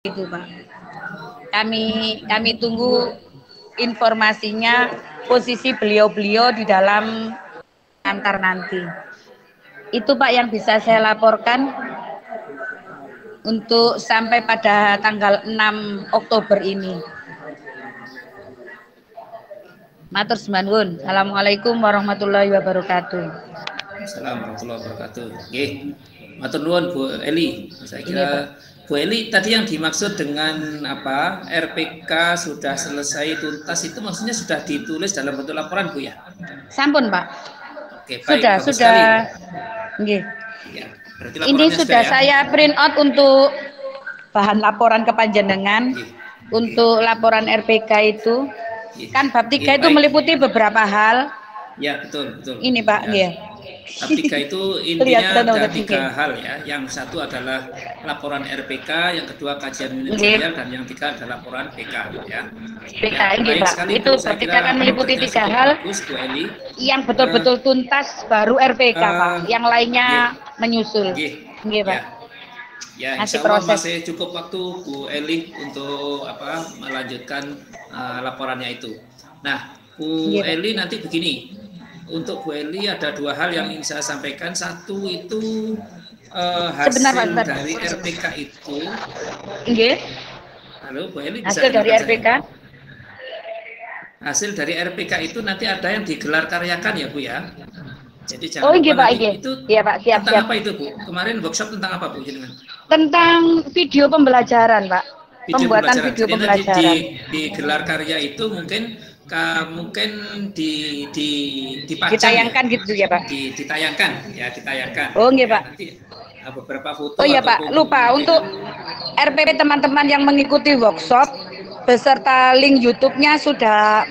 itu Pak. Kami tunggu informasinya, posisi beliau-beliau di dalam antar nanti. Itu Pak yang bisa saya laporkan untuk sampai pada tanggal 6 Oktober ini. Matur nuwun. Assalamualaikum warahmatullahi wabarakatuh. Assalamualaikum warahmatullahi wabarakatuh. Nggih. Matur nuwun Bu Eli. Saya Ini kira Pak. Bu Eli tadi yang dimaksud dengan apa RPK sudah selesai tuntas itu maksudnya sudah ditulis dalam bentuk laporan Bu ya? Sampun Pak. Oke, baik, bagus sekali. Sudah. Nggih. Ya, berarti Ini laporannya sudah ya. saya print out untuk bahan laporan ke panjenengan. Untuk laporan RPK itu kan bab 3 itu meliputi beberapa hal. Ya, betul. Ini Pak, ya. Bab 3 itu intinya ada 3 hal ya. Yang satu adalah laporan RPK, yang kedua kajian manajerial, dan yang ketiga adalah laporan PK ya. PK ini Pak. Itu bab 3 kan meliputi 3 hal. Bagus Bu Eli. Yang betul-betul tuntas baru RPK Pak. Yang lainnya menyusul. Nggih Pak. Ya, insya Allah masih cukup waktu Bu Eli untuk melanjutkan laporannya itu. Nah, Bu Eli nanti begini, untuk Bu Eli ada 2 hal yang ingin saya sampaikan. Satu itu hasil dari RPK itu. Halo Bu Eli, bisa hasil dari RPK? Hasil dari RPK itu nanti ada yang digelar karyakan ya Bu ya. Jadi jangan lupa nanti itu iya, Pak, siap, tentang apa itu Bu? Kemarin workshop tentang apa Bu? Tentang video pembelajaran Pak. Pembuatan video pembelajaran. Jadi digelar karya itu mungkin dipajang ditayangkan ya? Gitu ya Pak? Ditayangkan. Oh nggih Pak. Nanti beberapa foto. Oh iya Pak, lupa untuk RPP teman-teman yang mengikuti workshop beserta link YouTube-nya sudah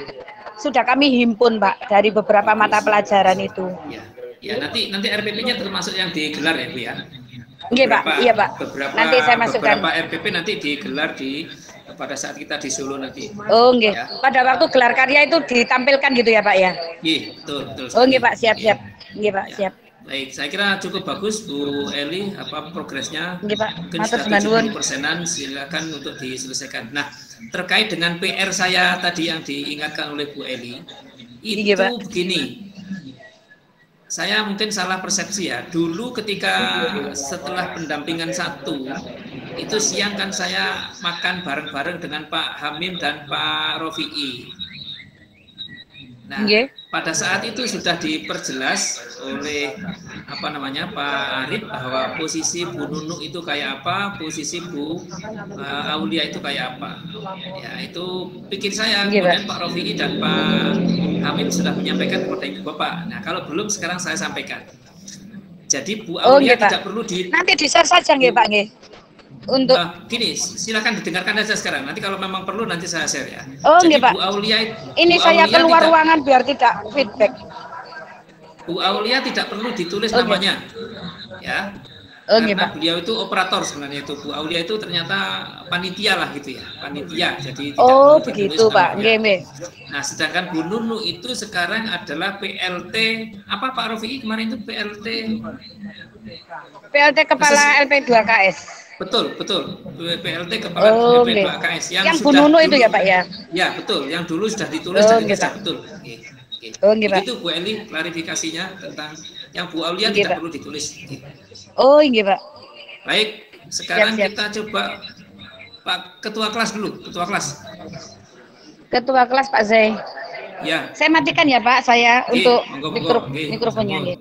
kami himpun Pak dari beberapa mata pelajaran itu. Ya nanti RPP-nya termasuk yang digelar ya Bu ya. Nggih Pak, iya Pak. Nanti saya masukkan. Beberapa RPP nanti digelar pada saat kita di Solo nanti. Oh nggih. Ya. Pada waktu gelar karya itu ditampilkan gitu ya Pak ya? Iya, betul. Oh nggih Pak, siap. Nggih Pak, siap. Baik, saya kira cukup bagus Bu Eli progresnya. Nggih Pak. Mungkin sudah 70%-an, silakan untuk diselesaikan. Nah, terkait dengan PR saya tadi yang diingatkan oleh Bu Eli, itu begini. Saya mungkin salah persepsi ya. Dulu ketika setelah pendampingan 1 itu siang kan saya makan bareng-bareng dengan Pak Hamim dan Pak Rofi'i. Nah, pada saat itu sudah diperjelas oleh Pak Arif bahwa posisi Bu Nunuk itu kayak apa, posisi Bu Aulia itu kayak apa. Ya, itu pikir saya. Kemudian Pak Rofi'i dan Pak Hamim sudah menyampaikan kepada Ibu Bapak. Nah, kalau belum sekarang saya sampaikan. Jadi Bu Aulia tidak perlu nanti di-share saja nggih Pak nggih. Untuk gini, silakan didengarkan aja sekarang. Nanti kalau memang perlu nanti saya share ya. Oh nggih Pak. Bu Aulia ini saya keluar ruangan biar tidak feedback. Bu Aulia tidak perlu ditulis namanya, ya. Karena beliau itu operator sebenarnya itu. Bu Aulia itu ternyata panitia lah gitu ya, panitia. Jadi tidak perlu begitu Pak. Nggih. Nah, sedangkan Bu Nunu itu sekarang adalah PLT apa Pak Rofi'i kemarin itu PLT Kepala LP2KS. Betul. PLT Kepala LP2KS yang Bu Nunu itu ya Pak ya? Ya, betul. Yang dulu sudah ditulis dan sudah betul. Begitu Bu Eli klarifikasinya tentang yang Bu Aulia tidak perlu ditulis. Oh iya Pak. Baik, sekarang kita coba Pak Ketua Kelas dulu, Ketua Kelas. Ketua Kelas Pak Zai. Ya. Saya matikan ya Pak, saya untuk mikrofonnya.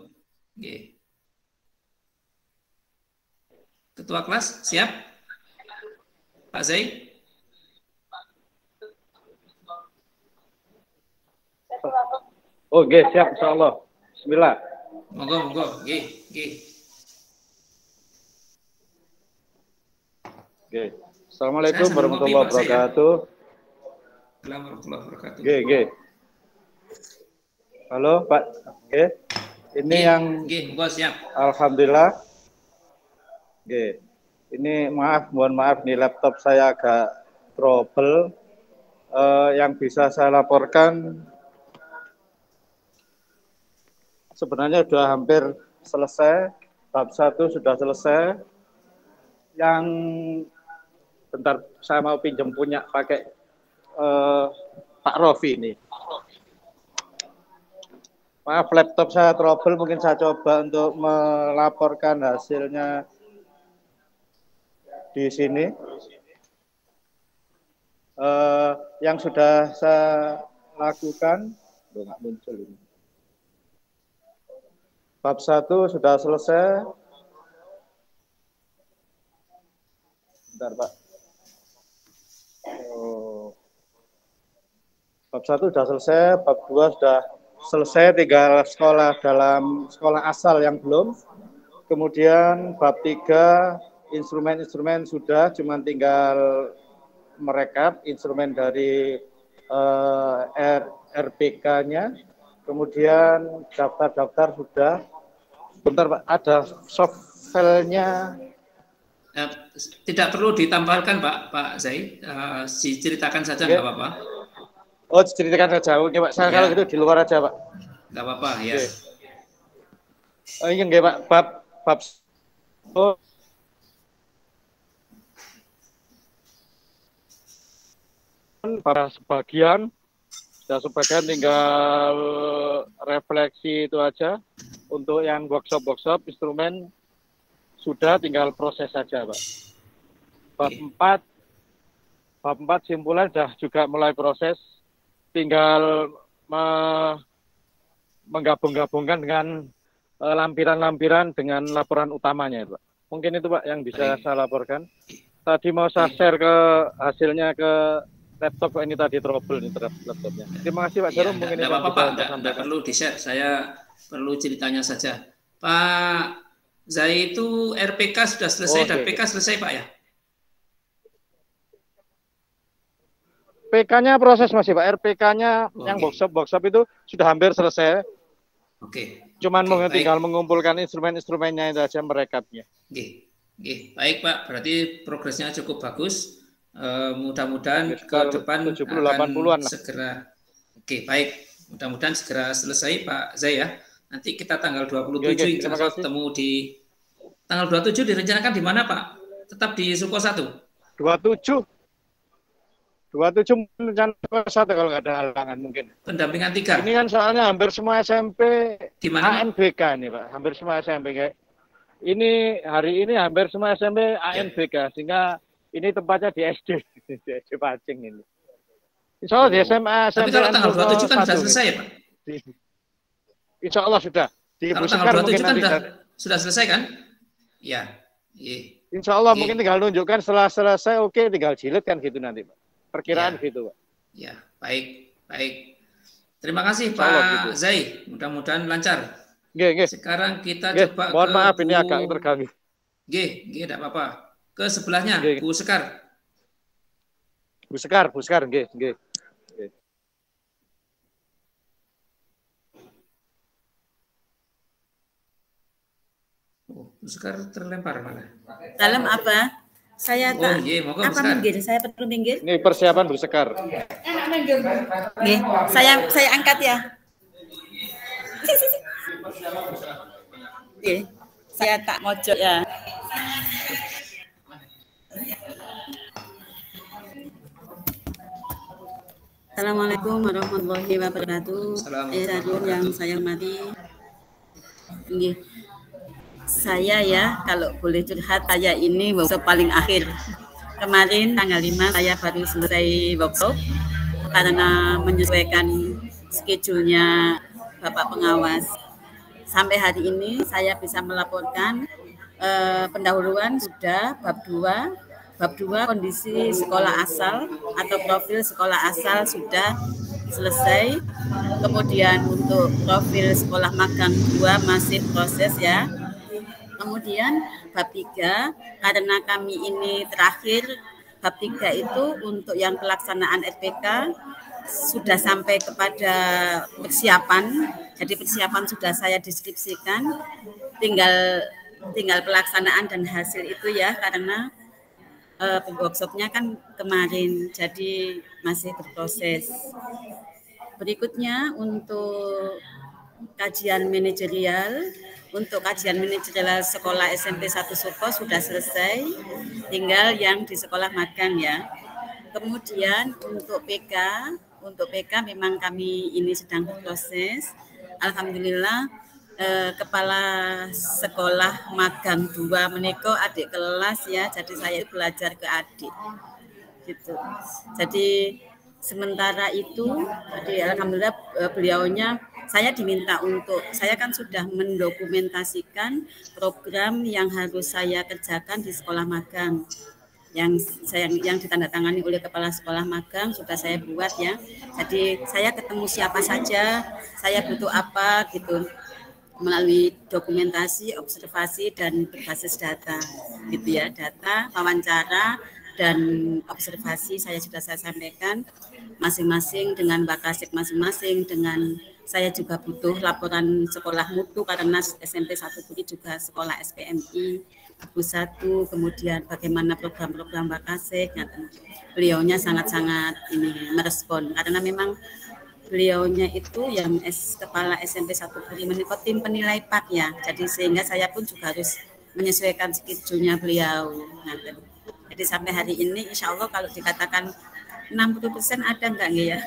Ketua Kelas, siap? Pak Zai? Oh, siap insyaallah. Bismillah. Monggo. Assalamualaikum warahmatullahi wabarakatuh. Halo Pak. Ini yang siap. Alhamdulillah. Ini mohon maaf nih laptop saya agak trouble. Yang bisa saya laporkan sebenarnya sudah hampir selesai. Bab 1 sudah selesai. Yang Bentar, saya mau pinjam punya pakai Pak Rofi ini. Maaf, laptop saya trouble, mungkin saya coba untuk melaporkan hasilnya di sini. Yang sudah saya lakukan, nggak muncul ini. Bab 1 sudah selesai. Bentar, Pak. Bab 1 sudah selesai, bab 2 sudah selesai, tinggal sekolah asal yang belum. Kemudian bab 3 instrumen-instrumen sudah, cuma tinggal merekap instrumen dari RPK-nya. Kemudian daftar-daftar sudah. Bentar Pak, ada soft file-nya. Tidak perlu ditampilkan Pak Zai, diceritakan saja nggak apa-apa. Oh, ceritakan saja. Oke Pak, saya kalau gitu di luar aja Pak. Nggak apa-apa ya. Oh iya nggak Pak, bab sebagian tinggal refleksi itu aja. Untuk yang workshop instrumen sudah, tinggal proses saja Pak. Bab 4 simpulan sudah juga mulai proses, tinggal menggabung-gabungkan dengan lampiran-lampiran dengan laporan utamanya Pak. Mungkin itu Pak yang bisa saya laporkan. Tadi mau saya share ke hasilnya ke laptop, ini tadi trouble nih terhadap laptopnya. Terima kasih Pak Jarum. Mungkin tidak apa-apa Pak, tidak perlu di-share, saya perlu ceritanya saja. Pak Zai itu RPK sudah selesai dan PK selesai Pak ya? PK-nya proses masih Pak, RPK-nya yang workshop itu sudah hampir selesai. Cuman tinggal mengumpulkan instrumen-instrumennya itu aja, merekapnya. Baik Pak, berarti progresnya cukup bagus. Mudah-mudahan ke depan 70-80-an segera. Baik. Mudah-mudahan segera selesai Pak Zai ya. Nanti kita tanggal 27 ketemu di tanggal 27 direncanakan di mana Pak? Tetap di Suko 1? 27 rencana Suko 1 kalau nggak ada halangan mungkin. Pendampingan 3. Ini kan soalnya hampir semua SMP di mana ANBK ini Pak. Hampir semua SMP kayak ini hari ini hampir semua SMP ANBK sehingga ini tempatnya di SD, di SD Pacing ini. Insya Allah di SMA. Tapi kalau tanggal 27 kan sudah selesai Pak? Insya Allah sudah. Kalau tanggal 27 kan sudah selesai kan? Ya. Insya Allah mungkin tinggal nunjukkan setelah selesai, tinggal jilid kan gitu nanti Pak. Perkiraan gitu Pak. Ya, baik. Terima kasih Pak Zai. Mudah-mudahan lancar. Sekarang kita coba mohon maaf ini agak terganggu. Tidak apa-apa. Ke sebelahnya, Bu Sekar. Bu Sekar, nggih. Bu Sekar terlempar mana? Dalam apa? Saya tak. Apa minggir? Saya perlu minggir. Ini persiapan Bu Sekar. Nih, saya angkat ya. Saya tak mojok ya. Assalamualaikum warahmatullahi wabarakatuh. Yang saya hormati. Saya ya, kalau boleh curhat, saya ini workshop paling akhir. Kemarin tanggal 5 saya baru selesai workshop karena menyesuaikan schedule-nya Bapak Pengawas. Sampai hari ini saya bisa melaporkan pendahuluan sudah bab 2. Bab 2 kondisi sekolah asal atau profil sekolah asal sudah selesai. Kemudian untuk profil sekolah magang 2 masih proses ya. Kemudian bab 3 karena kami ini terakhir, bab 3 itu untuk yang pelaksanaan RPK sudah sampai kepada persiapan. Jadi persiapan sudah saya deskripsikan, tinggal pelaksanaan dan hasil itu ya, karena workshopnya kan kemarin, jadi masih berproses. Berikutnya untuk kajian manajerial untuk kajian manajerial sekolah SMP 1 Suko sudah selesai, tinggal yang di sekolah magang ya. Kemudian untuk PK memang kami ini sedang berproses. Alhamdulillah kepala sekolah magang 2 meniko adik kelas ya, jadi saya belajar ke adik gitu. Jadi sementara itu, jadi alhamdulillah beliaunya, saya diminta untuk, saya kan sudah mendokumentasikan program yang harus saya kerjakan di sekolah magang. Yang ditandatangani oleh kepala sekolah magang sudah saya buat ya. Jadi saya ketemu siapa saja, saya butuh apa gitu, melalui dokumentasi, observasi dan berbasis data gitu ya, data, wawancara dan observasi saya sudah saya sampaikan masing-masing dengan bakasik masing-masing, dengan saya juga butuh laporan sekolah mutu karena SMP 1 Puri juga sekolah SPMI Ibu 1, kemudian bagaimana program-program bakasik. Nah, beliaunya sangat-sangat ini merespon karena memang beliaunya itu yang kepala SMP 1 Puri meniko tim penilai PAK ya, jadi sehingga saya pun juga harus menyesuaikan schedule-nya beliau. Nah, jadi sampai hari ini insya Allah kalau dikatakan 60% ada enggak ya?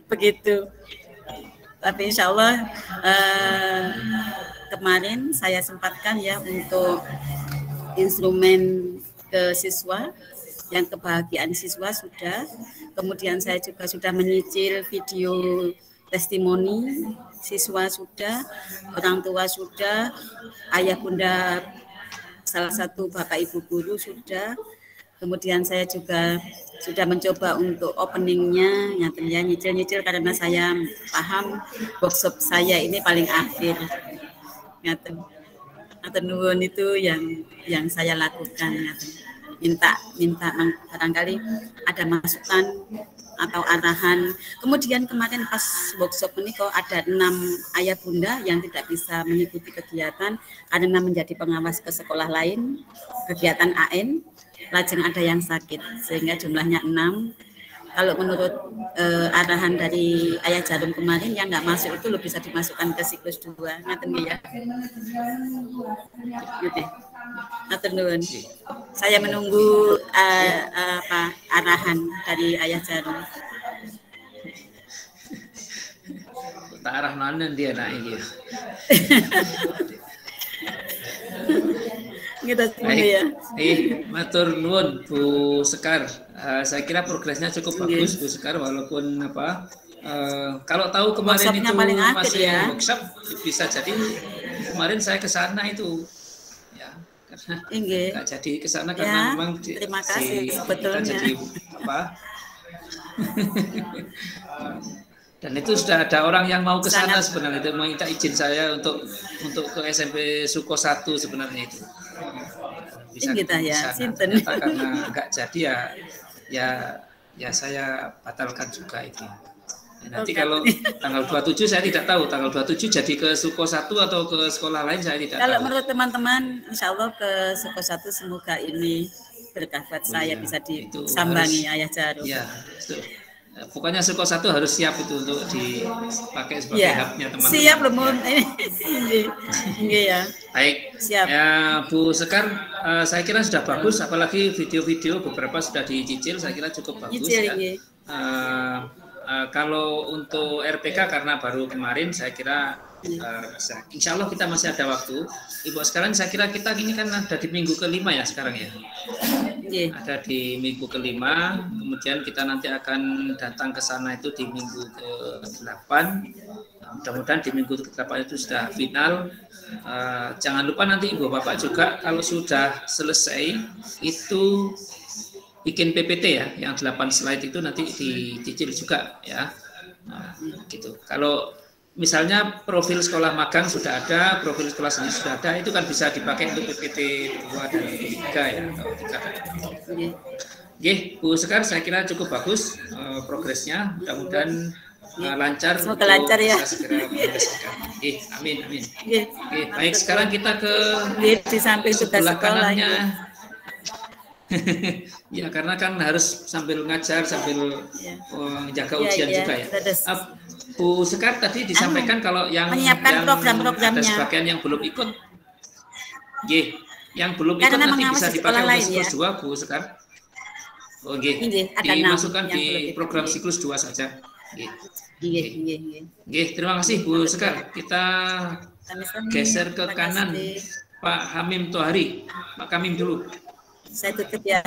Begitu. Tapi insya Allah kemarin saya sempatkan ya untuk instrumen ke siswa, yang kebahagiaan siswa sudah. Kemudian saya juga sudah menyicil video testimoni siswa sudah, orang tua sudah, ayah bunda salah satu bapak ibu guru sudah. Kemudian saya juga sudah mencoba untuk openingnya, ya nyicil-nyicil karena saya paham workshop saya ini paling akhir. Ngaten nuwun itu yang saya lakukan. Minta barangkali ada masukan atau arahan. Kemudian kemarin pas workshop ini kok ada 6 ayah bunda yang tidak bisa mengikuti kegiatan karena menjadi pengawas ke sekolah lain, kegiatan AN. Lajeng ada yang sakit sehingga jumlahnya 6. Kalau menurut arahan dari Ayah Jarum kemarin yang nggak masuk itu bisa dimasukkan ke siklus 2. Ngaten ya. Gitu. Ngaten nuwun. Saya menunggu arahan dari Ayah Jarum. Tak arah mana dia nak ini. Kita ya. Matur nuwun Bu Sekar. Saya kira progresnya cukup bagus Bu Sekar, walaupun kalau tahu kemarin itu masih ya. Workshop bisa jadi kemarin saya ke sana itu ya karena nggak jadi ke sana karena memang terima kasih sebetulnya jadi dan itu sudah ada orang yang mau ke sana sebenarnya, itu minta izin saya untuk ke SMP Suko 1 sebenarnya itu. Bisa kita ya, karena nggak jadi ya saya batalkan juga itu. Nanti kalau tanggal 27 saya tidak tahu, tanggal 27 jadi ke Suko 1 atau ke sekolah lain saya tidak tahu. Kalau menurut teman-teman, insya Allah ke Suko 1 semoga ini berkah buat saya bisa disambangi Ayah Jarum. Ya, betul. Pokoknya Suko 1 harus siap itu untuk dipakai sebagai hubnya teman-teman. Siap loh, ya. Baik. Siap. Ya, Bu Sekar, saya kira sudah bagus, apalagi video-video beberapa sudah dicicil, saya kira cukup bagus. Ya. Kalau untuk RPK karena baru kemarin, saya kira insya Allah kita masih ada waktu. Ibu sekalian, saya kira kita ini kan ada di minggu ke-5 ya sekarang ya. Ada di minggu ke-5, kemudian kita nanti akan datang ke sana itu di minggu ke-8. Mudah-mudahan di minggu ke-8 itu sudah final. Jangan lupa nanti Ibu Bapak juga kalau sudah selesai itu bikin PPT ya, yang 8 slide itu nanti dicicil juga ya. Gitu. Kalau misalnya profil sekolah magang sudah ada, profil sekolah seni sudah ada, itu kan bisa dipakai untuk PPT 2 dan 3 ya, atau 3. Oke, Bu Sekar, saya kira cukup bagus progresnya, mudah-mudahan lancar. Semoga lancar ya. Segera amin. Baik, sekarang kita ke di samping sebelah kanannya. Ya, karena kan harus sambil ngajar, sambil jaga ujian juga ya. Bu Sekar tadi disampaikan kalau yang ada sebagian yang belum ikut, yang belum ikut nanti bisa dipakai untuk siklus 2, Bu Sekar. Dimasukkan di program siklus 2 saja. Terima kasih Bu Sekar. Kita geser ke kanan, Pak Hamim Tohari. Pak Hamim dulu. Saya tutup ya.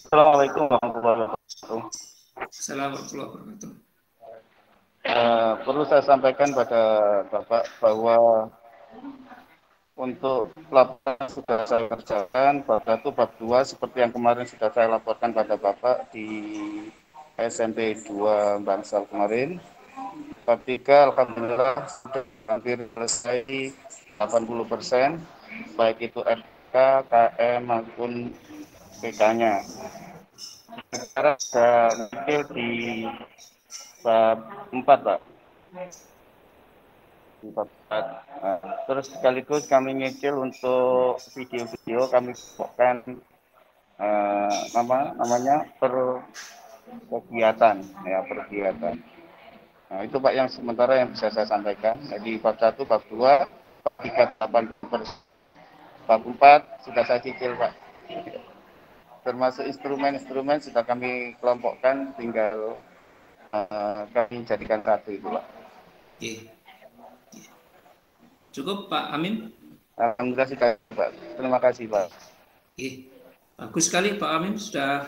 Assalamualaikum warahmatullahi wabarakatuh. Assalamualaikum warahmatullahi wabarakatuh. Perlu saya sampaikan pada Bapak bahwa untuk laporan sudah saya kerjakan, bab 1, bab 2 seperti yang kemarin sudah saya laporkan pada Bapak di SMP 2 Bangsal kemarin. Bab 3 alhamdulillah sudah hampir selesai 80%, baik itu FK, KM maupun PK-nya. Sekarang sudah nyicil di bab 4, Pak. Di bab 4. Nah, terus sekaligus kami nyicil untuk video-video kami buatkan namanya per kegiatan, ya, per kegiatan. Nah, itu Pak yang sementara yang bisa saya sampaikan. Jadi bab 1, bab 2, bab 3 80%. Bab 4 sudah saya cicil, Pak. Termasuk instrumen-instrumen sudah kami kelompokkan, tinggal kami jadikan satu itu, Pak. Cukup Pak Amin? Alhamdulillah sudah, Pak. Terima kasih, Pak. Bagus sekali Pak Amin, sudah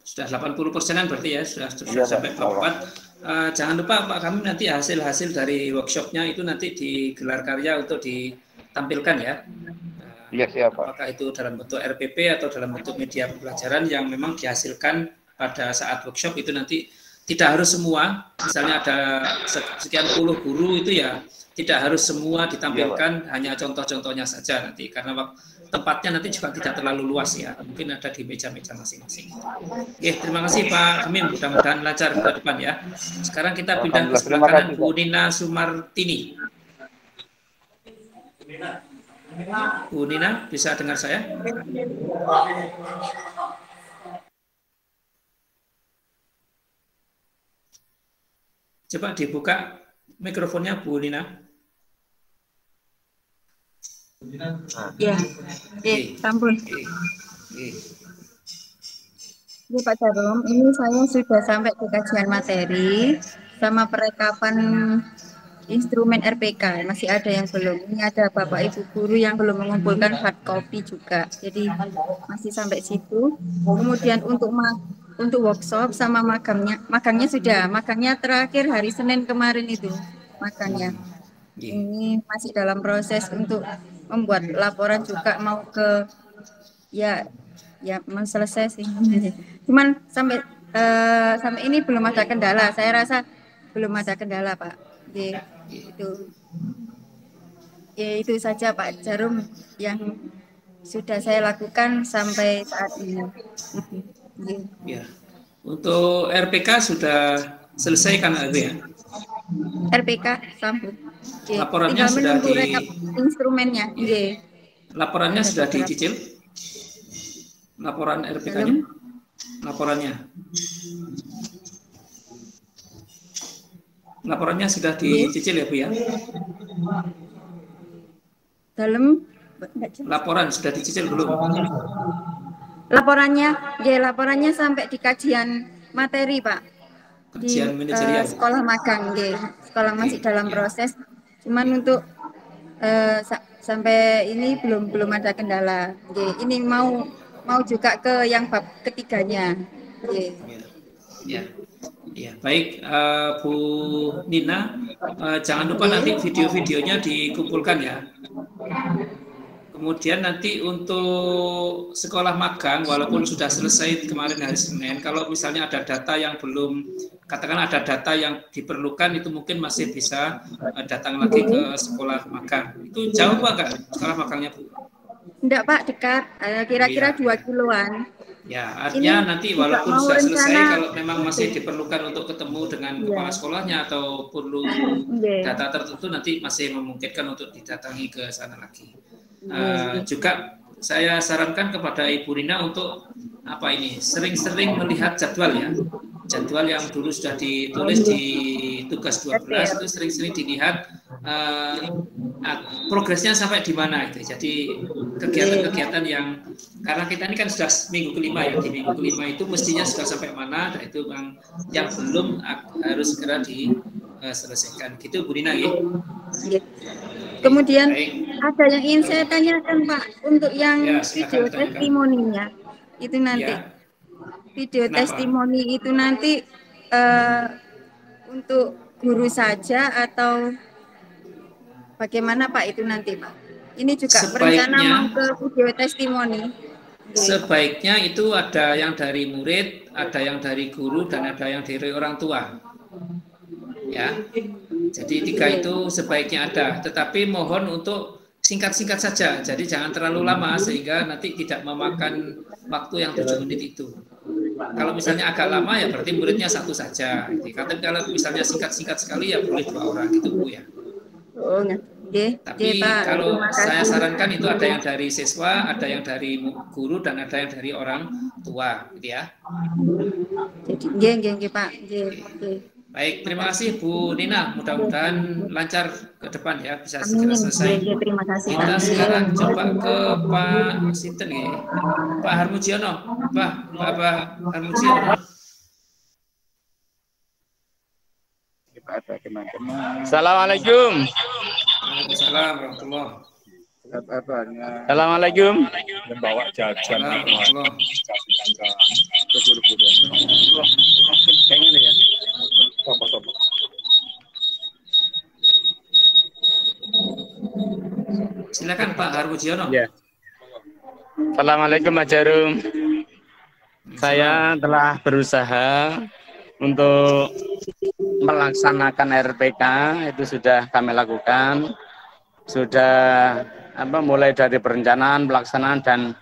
80%-an berarti ya, sudah sampai bab 4. Jangan lupa Pak kami nanti hasil-hasil dari workshopnya itu nanti digelar karya untuk ditampilkan ya. Iya, siap, Pak. Apakah itu dalam bentuk RPP atau dalam bentuk media pembelajaran yang memang dihasilkan pada saat workshop itu nanti tidak harus semua, misalnya ada sekian puluh guru itu ya tidak harus semua ditampilkan, hanya contoh-contohnya saja nanti karena tempatnya nanti juga tidak terlalu luas ya, mungkin ada di meja-meja masing-masing. Terima kasih Pak Hamim, mudah-mudahan lancar ke depan ya. Sekarang kita pindah ke sebelah kanan, Bu Nina Sumartini. Bu Nina, bisa dengar saya? Coba dibuka mikrofonnya Bu Nina. Ya, sampun. Ya Pak Jarum, ini saya sudah sampai ke kajian materi sama perekapan instrumen RPK, masih ada yang belum. Ini ada Bapak Ibu guru yang belum mengumpulkan hard copy juga. Jadi masih sampai situ. Kemudian untuk workshop sama magangnya sudah. Magangnya terakhir hari Senin kemarin itu magangnya. Ini masih dalam proses untuk membuat laporan juga mau ke ya mau selesai sih. Cuman sampai ini belum ada kendala. Saya rasa belum ada kendala, Pak. Itu saja Pak Jarum yang sudah saya lakukan sampai saat ini. Ya. Untuk RPK sudah selesai kan ya? RPK sambut. Laporannya sudah di instrumennya. Laporannya sudah dicicil? Laporan RPK-nya? Laporannya sudah dicicil ya Bu ya? Laporan sudah dicicil belum? Laporannya sampai di kajian materi Pak. Kajian di sekolah magang, sekolah masih dalam proses. Cuman untuk sampai ini belum ada kendala. Ini mau juga ke yang bab ketiganya. Ya, baik Bu Nina, jangan lupa nanti video-videonya dikumpulkan ya. Kemudian nanti untuk sekolah magang, walaupun sudah selesai kemarin hari Senin, kalau misalnya ada data yang belum, katakan ada data yang diperlukan, itu mungkin masih bisa datang lagi ke sekolah magang. Itu jauh Pak, sekolah magangnya Bu? Enggak Pak, dekat, kira-kira 2 kiloan. Ya, artinya nanti walaupun mau sudah selesai, rencana, kalau memang masih diperlukan untuk ketemu dengan kepala sekolahnya atau perlu data tertentu, nanti masih memungkinkan untuk didatangi ke sana lagi. Juga saya sarankan kepada Ibu Rina untuk apa ini, sering-sering melihat jadwal ya. Jadwal yang dulu sudah ditulis di tugas 12 itu sering-sering dilihat progresnya sampai di mana itu. Jadi kegiatan-kegiatan yang, karena kita ini kan sudah minggu kelima ya, di minggu kelima itu mestinya sudah sampai mana, dan itu yang belum harus segera diselesaikan. Gitu Bu Rina ya. Kemudian ada yang ingin saya tanyakan Pak, untuk yang video testimoninya itu nanti. Video testimoni itu nanti untuk guru saja atau bagaimana Pak itu nanti Pak? Ini juga berencana mau ke video testimoni. Sebaiknya itu ada yang dari murid, ada yang dari guru, dan ada yang dari orang tua. Ya, jadi 3 itu sebaiknya ada. Tetapi mohon untuk singkat-singkat saja. Jadi jangan terlalu lama sehingga nanti tidak memakan waktu yang 7 menit itu. Kalau misalnya agak lama ya berarti muridnya 1 saja. Tapi kalau misalnya singkat-singkat sekali ya boleh 2 orang gitu Bu ya. Tapi kalau saya sarankan itu ada yang dari siswa, ada yang dari guru, dan ada yang dari orang tua, gitu ya. Pak. Baik, terima kasih Bu Nina. Mudah-mudahan lancar ke depan ya, bisa segera selesai. Terima kasih. Kita sekarang coba ke Pak Sinten ya. Pak Harmujiono. Pak Harmujiono. Assalamualaikum. Waalaikumsalam warahmatullahi. Assalamualaikum. Membawa jajan. Kayaknya ya. Silakan Pak Harmujiono. Ya. Assalamualaikum Mas Jarum. Saya telah berusaha untuk melaksanakan RPK, itu sudah kami lakukan, sudah mulai dari perencanaan, pelaksanaan dan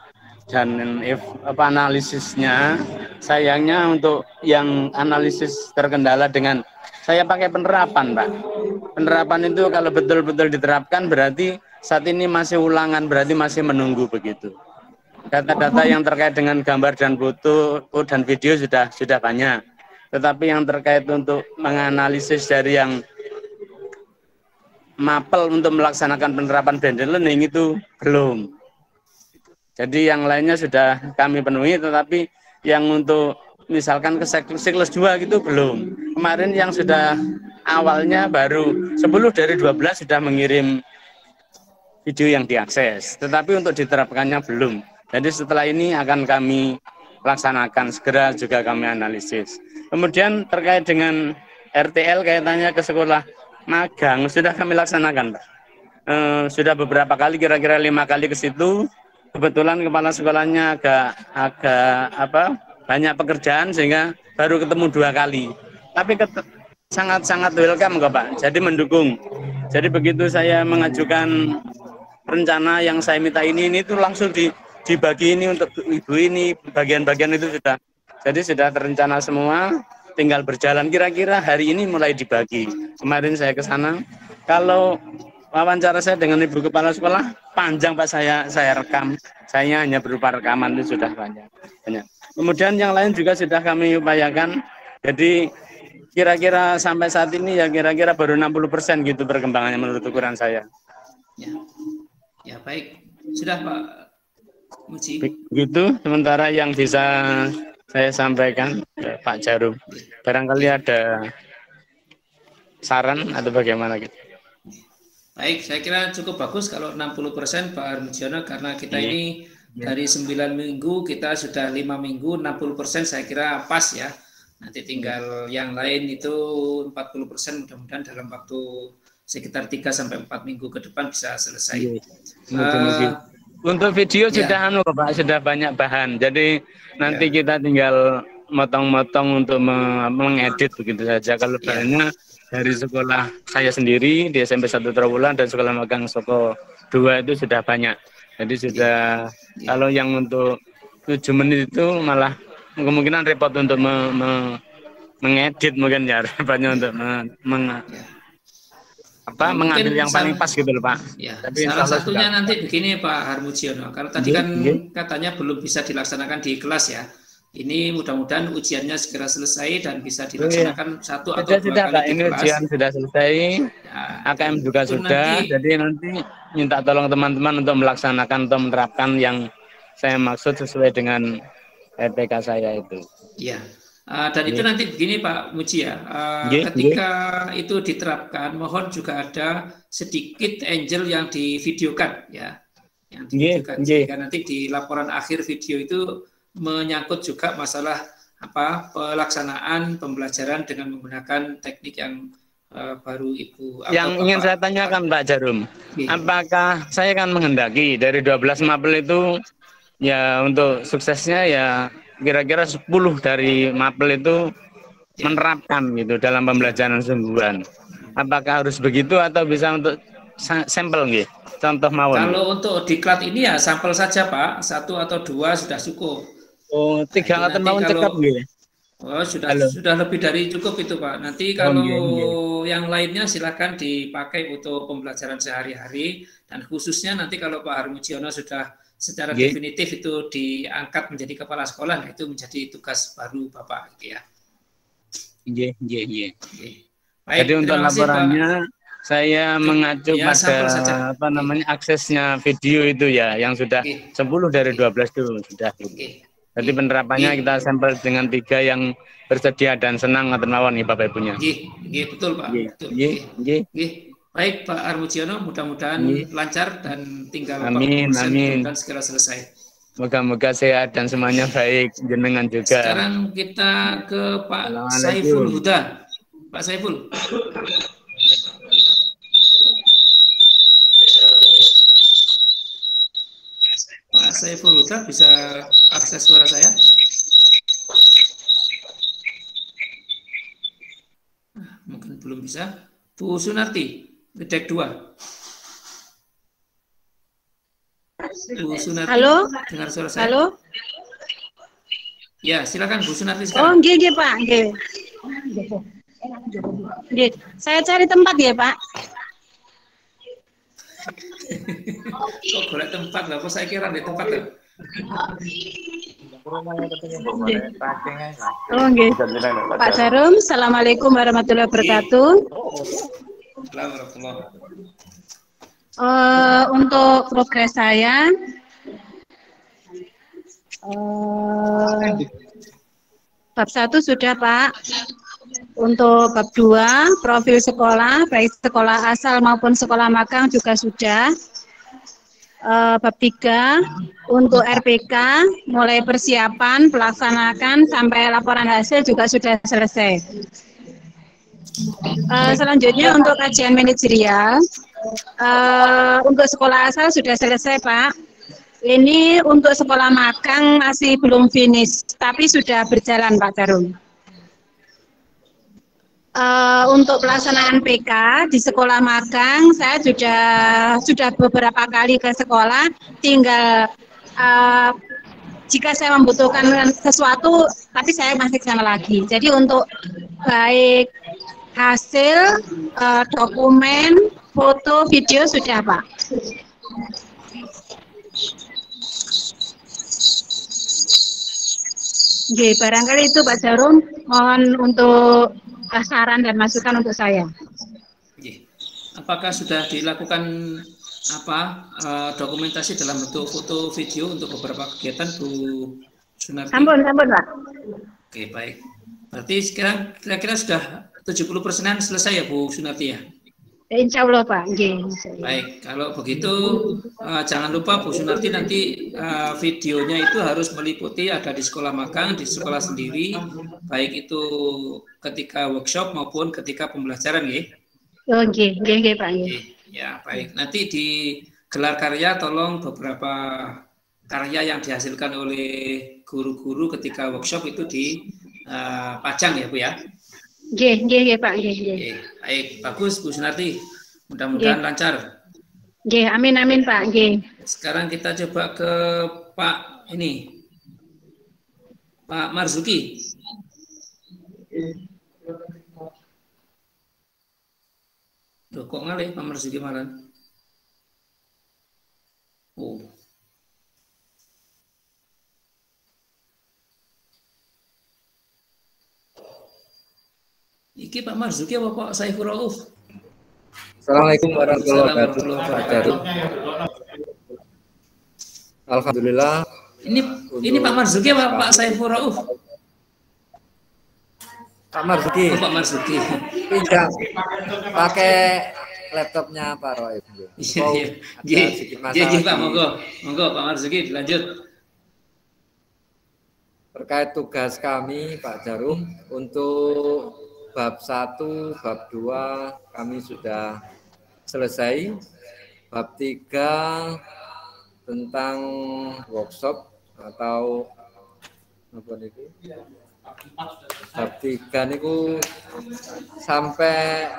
analisisnya. Sayangnya untuk yang analisis terkendala dengan saya pakai penerapan, Pak. Penerapan itu kalau betul-betul diterapkan berarti saat ini masih ulangan, berarti masih menunggu begitu. Data-data yang terkait dengan gambar dan foto dan video sudah banyak. Tetapi yang terkait untuk menganalisis dari yang mapel untuk melaksanakan penerapan blended learning itu belum. Jadi yang lainnya sudah kami penuhi, tetapi yang untuk misalkan ke siklus 2 gitu belum. Kemarin yang sudah awalnya baru 10 dari 12 sudah mengirim video yang diakses, tetapi untuk diterapkannya belum. Jadi setelah ini akan kami laksanakan, segera juga kami analisis. Kemudian terkait dengan RTL kaitannya ke sekolah magang sudah kami laksanakan, Pak. Sudah beberapa kali, kira-kira 5 kali ke situ. Kebetulan kepala sekolahnya agak banyak pekerjaan sehingga baru ketemu 2 kali. Tapi sangat-sangat welcome kok Pak. Jadi mendukung. Jadi begitu saya mengajukan rencana yang saya minta ini tuh langsung dibagi ini untuk ibu ini, bagian-bagian itu sudah. Jadi sudah terencana semua, tinggal berjalan. Kira-kira hari ini mulai dibagi. Kemarin saya ke sana. Kalau wawancara saya dengan ibu kepala sekolah panjang Pak, saya rekam. Saya hanya berupa rekaman itu sudah banyak. Kemudian yang lain juga sudah kami upayakan. Jadi kira-kira sampai saat ini ya kira-kira baru 60% gitu perkembangannya menurut ukuran saya. Ya baik. Sudah Pak Muji. Begitu sementara yang bisa saya sampaikan Pak Jarum. Barangkali ada saran atau bagaimana gitu. Baik, saya kira cukup bagus kalau 60% Pak Harmujiono, karena kita ini dari 9 minggu kita sudah 5 minggu, 60% saya kira pas ya. Nanti tinggal yang lain itu 40%, mudah-mudahan dalam waktu sekitar 3-4 minggu ke depan bisa selesai. Untuk video sudah Pak, sudah banyak bahan. Jadi nanti kita tinggal motong-motong untuk mengedit begitu saja. Kalau bahannya dari sekolah saya sendiri di SMP 1 Trawulan dan sekolah magang Soko 2 itu sudah banyak. Jadi sudah kalau yang untuk 7 menit itu malah kemungkinan repot untuk mengedit mungkin ya, repotnya untuk mengambil yang paling pas gitu loh Pak. Ya, tapi salah satunya nanti begini Pak Harmudiono, kalau tadi kan katanya belum bisa dilaksanakan di kelas ya. Ini mudah-mudahan ujiannya segera selesai dan bisa dilaksanakan satu atau dua kali di ini kelas. Ujian sudah selesai, ya, AKM juga sudah, jadi nanti minta tolong teman-teman untuk melaksanakan atau menerapkan yang saya maksud sesuai dengan RPK saya itu. Iya. Dan itu nanti begini Pak Muji ya, ketika itu diterapkan, mohon juga ada sedikit angel yang divideokan ya, yang divideokan sehingga nanti di laporan akhir video itu menyangkut juga masalah pelaksanaan pembelajaran dengan menggunakan teknik yang baru Ibu. Yang ingin saya tanyakan Pak Jarum, apakah saya kan menghendaki dari 12 mapel itu ya untuk suksesnya ya kira-kira 10 dari mapel itu menerapkan gitu dalam pembelajaran sungguhan. Apakah harus begitu atau bisa untuk sampel gitu? Contoh mawon. Kalau untuk diklat ini ya sampel saja Pak, 1 atau 2 sudah cukup. Oh, 3 ngaten mawon cekap gitu. Oh, sudah lebih dari cukup itu Pak. Nanti kalau yang lainnya silakan dipakai untuk pembelajaran sehari-hari dan khususnya nanti kalau Pak Harmudiono sudah secara definitif itu diangkat menjadi kepala sekolah, nah itu menjadi tugas baru Bapak gitu ya. Baik, jadi untuk laporannya saya mengacu pada aksesnya video itu ya yang sudah 10 dari 12 itu sudah. Jadi penerapannya kita sampel dengan 3 yang bersedia dan senang atau mawon nih Bapak Ibunya. Betul Pak. Baik Pak Harmudiono, mudah-mudahan lancar dan tinggal amin. dan segera selesai. Moga-moga sehat dan semuanya baik, jenengan juga. Sekarang kita ke Pak Saiful Huda. Pak Saiful. Pak Saiful Huda bisa akses suara saya? Mungkin belum bisa. Bu Sunarti, Gedek 2. Bu Sunarti, halo? Dengar suara saya? Halo? Ya, silakan Bu Sunarti Oh, sekarang. nggih Pak, nggih. Nggih, saya cari tempat ya, Pak. Kok golek tempat lah, kok saya kira di tempat ya. Oh, nggih. Pak Jarum, Assalamualaikum warahmatullahi wabarakatuh. Untuk progres saya, bab 1 sudah Pak. Untuk bab 2, profil sekolah, baik sekolah asal maupun sekolah magang juga sudah. Bab 3, untuk RPK, mulai persiapan, pelaksanakan, sampai laporan hasil juga sudah selesai. Selanjutnya untuk kajian manajerial, untuk sekolah asal sudah selesai Pak. Ini untuk sekolah magang masih belum finish, tapi sudah berjalan Pak Jarum. Untuk pelaksanaan PK di sekolah magang, saya sudah beberapa kali ke sekolah, tinggal jika saya membutuhkan sesuatu, tapi saya masih ke sana lagi. Jadi untuk baik hasil, dokumen, foto, video sudah Pak. Oke, barangkali itu Pak Jarum, mohon untuk saran dan masukan untuk saya. Apakah sudah dilakukan dokumentasi dalam bentuk foto video untuk beberapa kegiatan Bu Sunarti? Sampun Pak. Oke, baik. Berarti sekarang kira-kira sudah 70%-an selesai ya Bu Sunarti ya? Insya Allah Pak. Baik, kalau begitu jangan lupa Bu Sunarti nanti videonya itu harus meliputi ada di sekolah magang, di sekolah sendiri, baik itu ketika workshop maupun ketika pembelajaran ya. Oke, Pak. Ya, baik. Nanti di gelar karya tolong beberapa karya yang dihasilkan oleh guru-guru ketika workshop itu dipajang ya Bu ya. Nggih, Pak. Baik, bagus Bu Sunarti. Mudah-mudahan lancar. Amin Pak. Sekarang kita coba ke Pak Pak Marzuki. Loh, kok ngalih Pak Marzuki malan? Oh. Iki Pak Marzuki apa Pak Saiful Rauf? Assalamualaikum warahmatullahi wabarakatuh. Alhamdulillah. Ini Pak Marzuki apa Pak Saiful Rauf? Pak Marzuki. Oh, Pak Marzuki. Tidak pakai laptopnya Pak Roif. Iya, Pak, monggo Pak Marzuki dilanjut. Terkait tugas kami Pak Jarum untuk bab 1, bab 2 kami sudah selesai. Bab 3 tentang workshop atau apa itu? Bab 3 niku sampai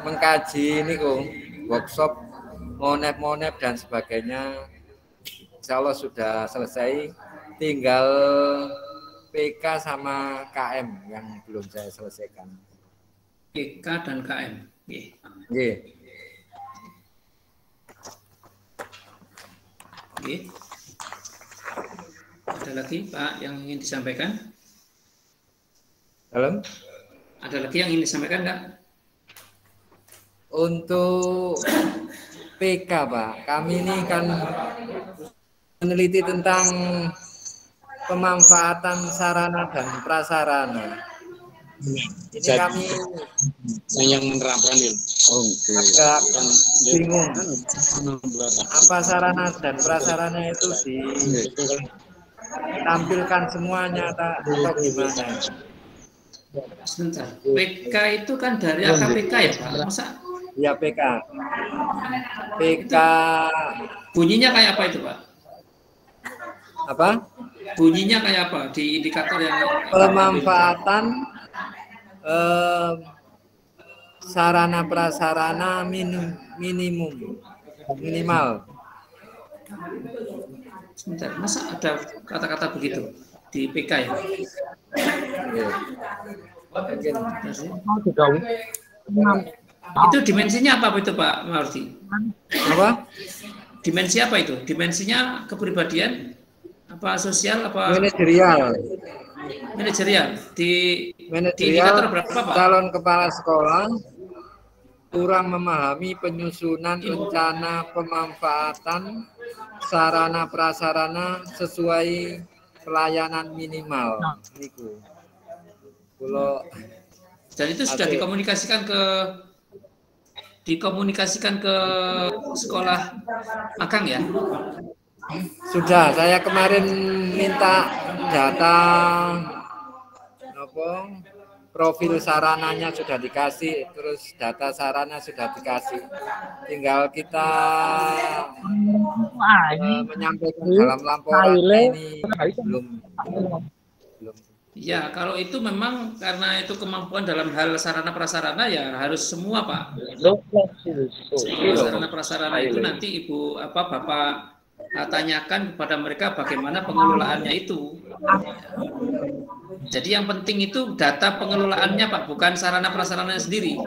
mengkaji niku workshop monep dan sebagainya. Insya Allah sudah selesai, tinggal PK sama KM yang belum saya selesaikan. PK dan KM. Nggih. Ada lagi Pak yang ingin disampaikan? Halo? Ada lagi yang ingin disampaikan enggak? Untuk PK Pak, kami ini kan meneliti tentang pemanfaatan sarana dan prasarana. Ini kami yang menerapkan agak bingung apa sarana dan prasarana itu ditampilkan semuanya atau gimana? Sebentar, PK itu kan dari AKPK ya Pak? Masa? Ya PK. PK. Bunyinya kayak apa itu Pak? Apa? Bunyinya kayak apa di indikator yang pemanfaatan sarana prasarana minimal. Sebentar, masa ada kata-kata begitu di PK ya? Itu dimensinya apa itu Pak Marti? Apa? Dimensi apa itu? Dimensinya kepribadian? Apa sosial? Apa manajerial? Manajerial di Manajerial, berapa Pak? Calon kepala sekolah kurang memahami penyusunan rencana pemanfaatan sarana prasarana sesuai pelayanan minimal. Niku. Dan itu sudah dikomunikasikan ke sekolah magang ya? Sudah, saya kemarin minta data profil sarananya sudah dikasih, terus data sarana sudah dikasih. Tinggal kita menyampaikan dalam laporan ini belum. Ya, kalau itu memang karena itu kemampuan dalam hal sarana prasarana ya harus semua Pak. Sarana prasarana itu nanti Bapak tanyakan kepada mereka bagaimana pengelolaannya itu. Jadi yang penting itu data pengelolaannya Pak, bukan sarana prasarananya sendiri,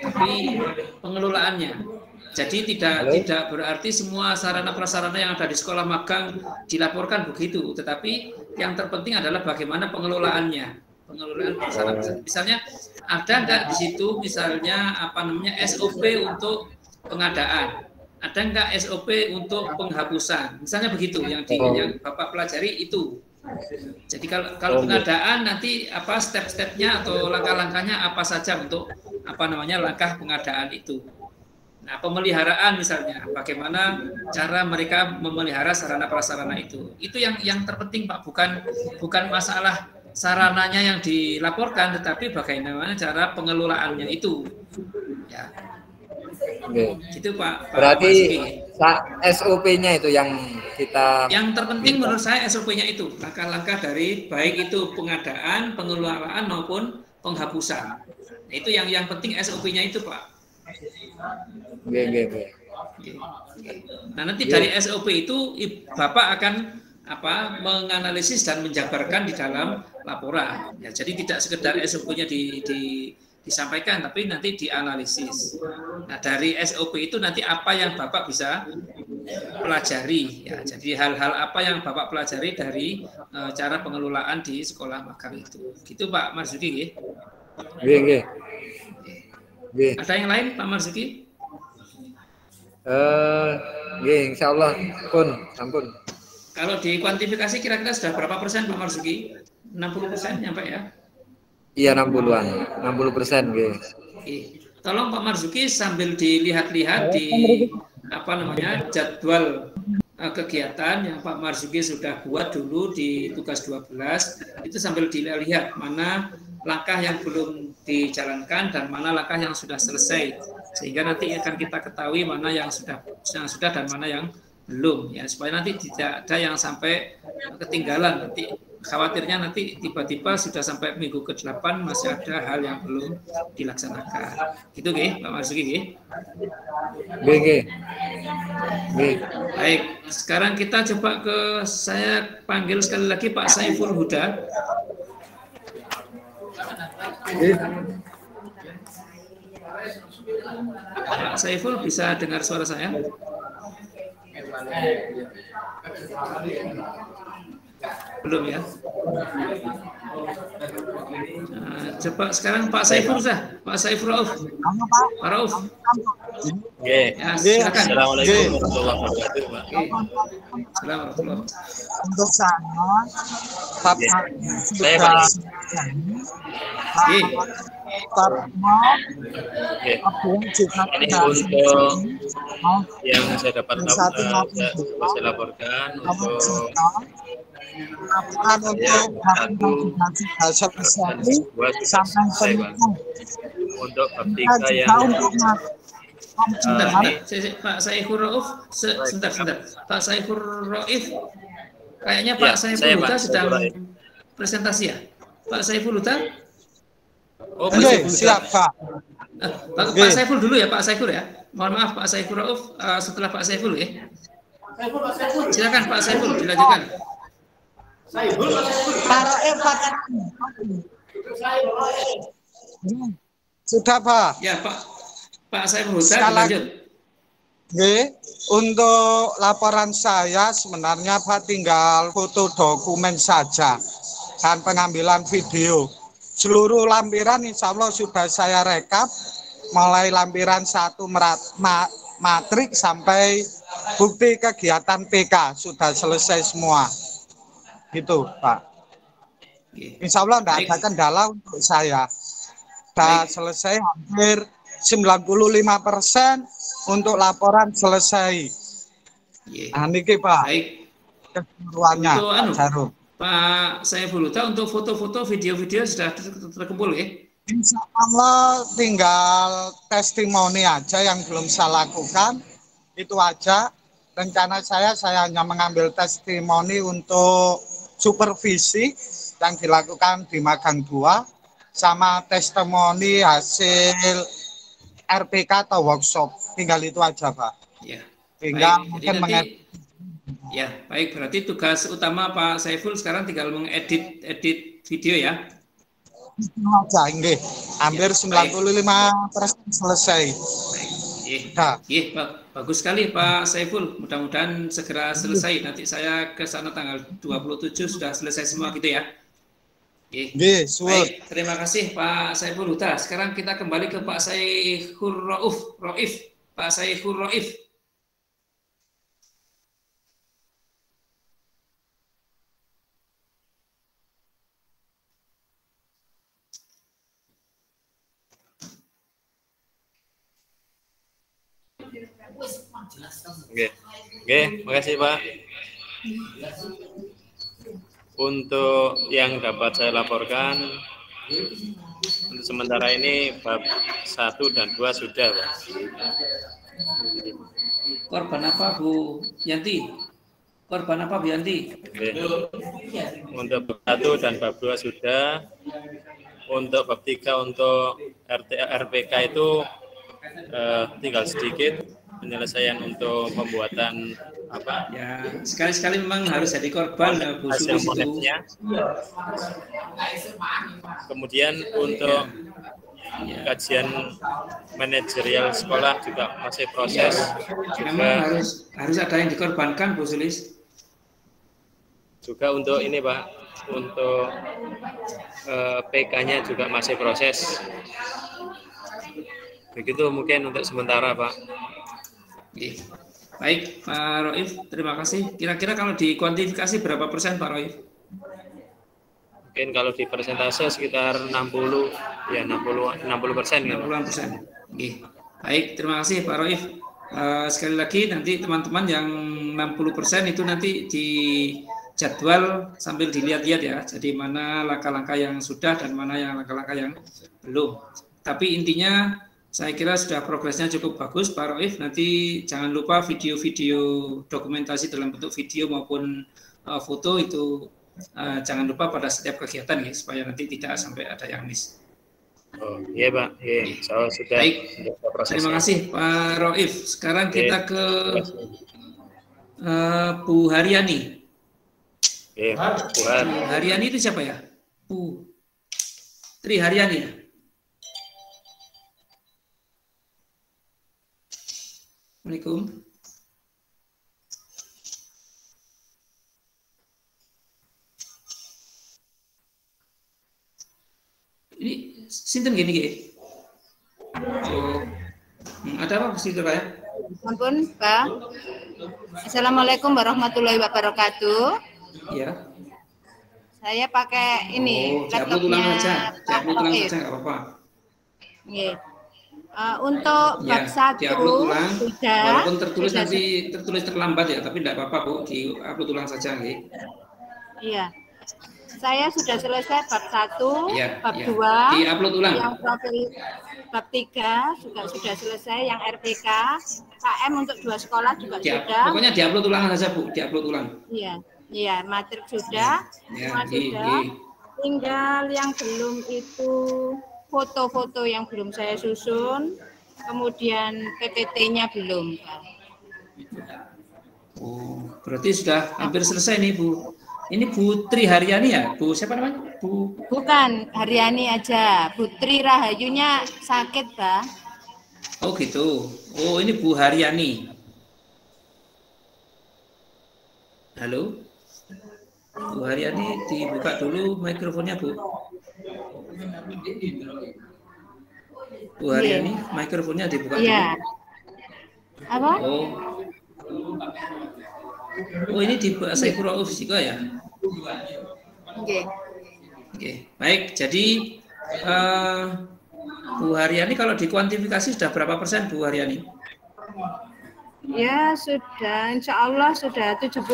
tapi pengelolaannya. Jadi tidak berarti semua sarana prasarana yang ada di sekolah magang dilaporkan begitu, tetapi yang terpenting adalah bagaimana pengelolaannya, pengelolaan prasarana. Misalnya ada nggak di situ misalnya SOP untuk pengadaan, ada nggak SOP untuk penghapusan, misalnya begitu yang Bapak pelajari itu. Jadi kalau pengadaan nanti step-stepnya atau langkah-langkahnya apa saja untuk langkah pengadaan itu. Nah, pemeliharaan misalnya, bagaimana cara mereka memelihara sarana prasarana itu. Itu yang terpenting Pak, bukan masalah sarananya yang dilaporkan, tetapi bagaimana cara pengelolaannya itu. Ya. Itu Pak. Berarti SOP-nya itu yang kita. Yang terpenting menurut saya SOP-nya itu langkah-langkah dari baik itu pengadaan, pengelolaan maupun penghapusan. Nah, itu yang penting SOP-nya itu Pak. Nah nanti dari SOP itu Bapak akan menganalisis dan menjabarkan di dalam laporan. Ya, jadi tidak sekedar SOP-nya disampaikan, tapi nanti dianalisis. Nah, dari SOP itu nanti apa yang Bapak bisa pelajari. Ya, jadi hal-hal apa yang Bapak pelajari dari cara pengelolaan di sekolah magang itu. Gitu Pak Marzuki. Nggih. Ada yang lain Pak Marzuki? Nggih, insyaallah pun ampun. Kalau dikuantifikasi kira-kira sudah berapa persen Pak Marzuki? 60% nyampe ya? Iya 60-an, 60% nggih. Tolong Pak Marzuki sambil dilihat-lihat di jadwal kegiatan yang Pak Marzuki sudah buat dulu di tugas 12, itu sambil dilihat mana langkah yang belum dijalankan dan mana langkah yang sudah selesai, sehingga nanti akan kita ketahui mana yang sudah dan mana yang belum, ya, supaya nanti tidak ada yang sampai ketinggalan. Nanti khawatirnya nanti tiba-tiba sudah sampai minggu ke-8 masih ada hal yang belum dilaksanakan. Gitu nggih, Pak Marzuki nggih? Nggih. Baik, sekarang kita coba saya panggil sekali lagi Pak Saiful Huda. Pak Saiful bisa dengar suara saya? Belum ya? Coba sekarang Pak Saiful Pak Saiful Rauf. Pak Rauf. Ya, silakan. Assalamualaikum warahmatullahi wabarakatuh, Pak. Assalamualaikum. Untuk saya ini untuk yang saya dapat saya laporkan untuk untuk bab 3 yang Pak Saiful Rauf, sebentar. Pak Saiful Rauf, kayaknya Pak Saiful Huda sedang presentasi ya? Pak Saiful Huda? Oh, siap Pak. Pak Saiful dulu ya, Pak Saiful ya. Mohon maaf Pak Saiful Rauf, setelah Pak Saiful ya. Silakan Pak Saiful dilanjutkan. Sudah Pak. Ya Pak Saiful Huda lanjut. Untuk laporan saya sebenarnya Pak tinggal foto dokumen saja dan pengambilan video. Seluruh lampiran insya Allah sudah saya rekap, mulai lampiran 1 matrik sampai bukti kegiatan PK sudah selesai semua. Gitu Pak. Insya Allah tidak ada kendala untuk saya. Sudah selesai hampir 95% untuk laporan selesai. Nah, niki Pak. Keseluruhannya Pak Jarum. Pak Saiful Huda, untuk foto-foto, video-video sudah terkumpul ya? Insya Allah tinggal testimoni aja yang belum saya lakukan, itu aja. Rencana saya hanya mengambil testimoni untuk supervisi yang dilakukan di magang 2, sama testimoni hasil RPK atau workshop, tinggal itu aja Pak. Ya. Tinggal mungkin ya, baik. Berarti tugas utama Pak Saiful sekarang tinggal mengedit video ya? Itu aja, nggih. Hampir 95% selesai. Bagus sekali Pak Saiful. Mudah-mudahan segera selesai. Nanti saya ke sana tanggal 27 sudah selesai semua gitu ya? Baik, terima kasih Pak Saiful Huda. Sekarang kita kembali ke Pak Saiful Rauf. Pak Saiful Rauf. Oke, makasih Pak. Untuk yang dapat saya laporkan, untuk sementara ini bab 1 dan 2 sudah Pak. Korban apa Bu Yanti? Korban apa Bu Yanti? Oke. Untuk bab 1 dan bab 2 sudah. Untuk bab 3 untuk RPK itu tinggal sedikit. penyelesaian untuk pembuatan apa? Ya, sekali-sekali memang harus jadi korban Bu Sulis itu. Kemudian untuk kajian manajerial sekolah juga masih proses. Memang harus ada yang dikorbankan Bu Sulis. Juga untuk ini Pak, untuk PK-nya juga masih proses. Begitu mungkin untuk sementara Pak. Baik Pak Roif, terima kasih. Kira-kira kalau dikuantifikasi berapa persen Pak Roif? Mungkin kalau di persentase sekitar 60%. Baik, terima kasih Pak Roif. Sekali lagi nanti teman-teman yang 60% itu nanti di jadwal sambil dilihat-lihat ya. Jadi mana langkah-langkah yang sudah dan mana yang langkah-langkah yang belum. Tapi intinya saya kira sudah progresnya cukup bagus Pak Roif. Nanti jangan lupa video-video dokumentasi dalam bentuk video maupun foto itu jangan lupa pada setiap kegiatan ya, supaya nanti tidak sampai ada yang miss. Oh iya Pak, iya. So, sudah. Baik, terima kasih Pak Roif. Sekarang kita ke Bu Haryani. Bu Haryani itu siapa ya? Bu Tri Haryani ya? Assalamualaikum. Ini sinten gini gini. Oh, ada apa sih Pak ya? Ampun Pak. Assalamualaikum warahmatullahi wabarakatuh. Iya. Saya pakai ini laptopnya tulang aja, nggak apa-apa. Iya. Untuk bab 1 sudah. Walaupun tertulis nanti terlambat ya, tapi tidak apa-apa Bu, di-upload ulang saja nih. Iya. Saya sudah selesai bab 1, ya, bab 2, di-upload ulang. Yang profil bab 3 juga sudah selesai, yang RPK, KM untuk 2 sekolah juga sudah. Pokoknya di-upload ulang saja Bu, di-upload ulang. Iya. Iya, matrik sudah, semua sudah. Tinggal yang belum itu foto-foto yang belum saya susun, kemudian PPT-nya belum. Oh, berarti sudah hampir selesai nih Bu. Ini Bu Tri Haryani ya? Bu siapa namanya? Bu? Bukan, Haryani aja. Bu Tri Rahayunya sakit, Pak. Oh gitu. Oh ini Bu Haryani. Halo? Bu Haryani dibuka dulu mikrofonnya Bu. Bu Haryani, mikrofonnya dibuka dulu. Iya. Apa? Oh ini di bahasa Rauf juga ya? Oke. Oke, baik. Jadi Bu Haryani kalau dikuantifikasi sudah berapa persen Bu Haryani? Ya sudah, insya Allah sudah 70%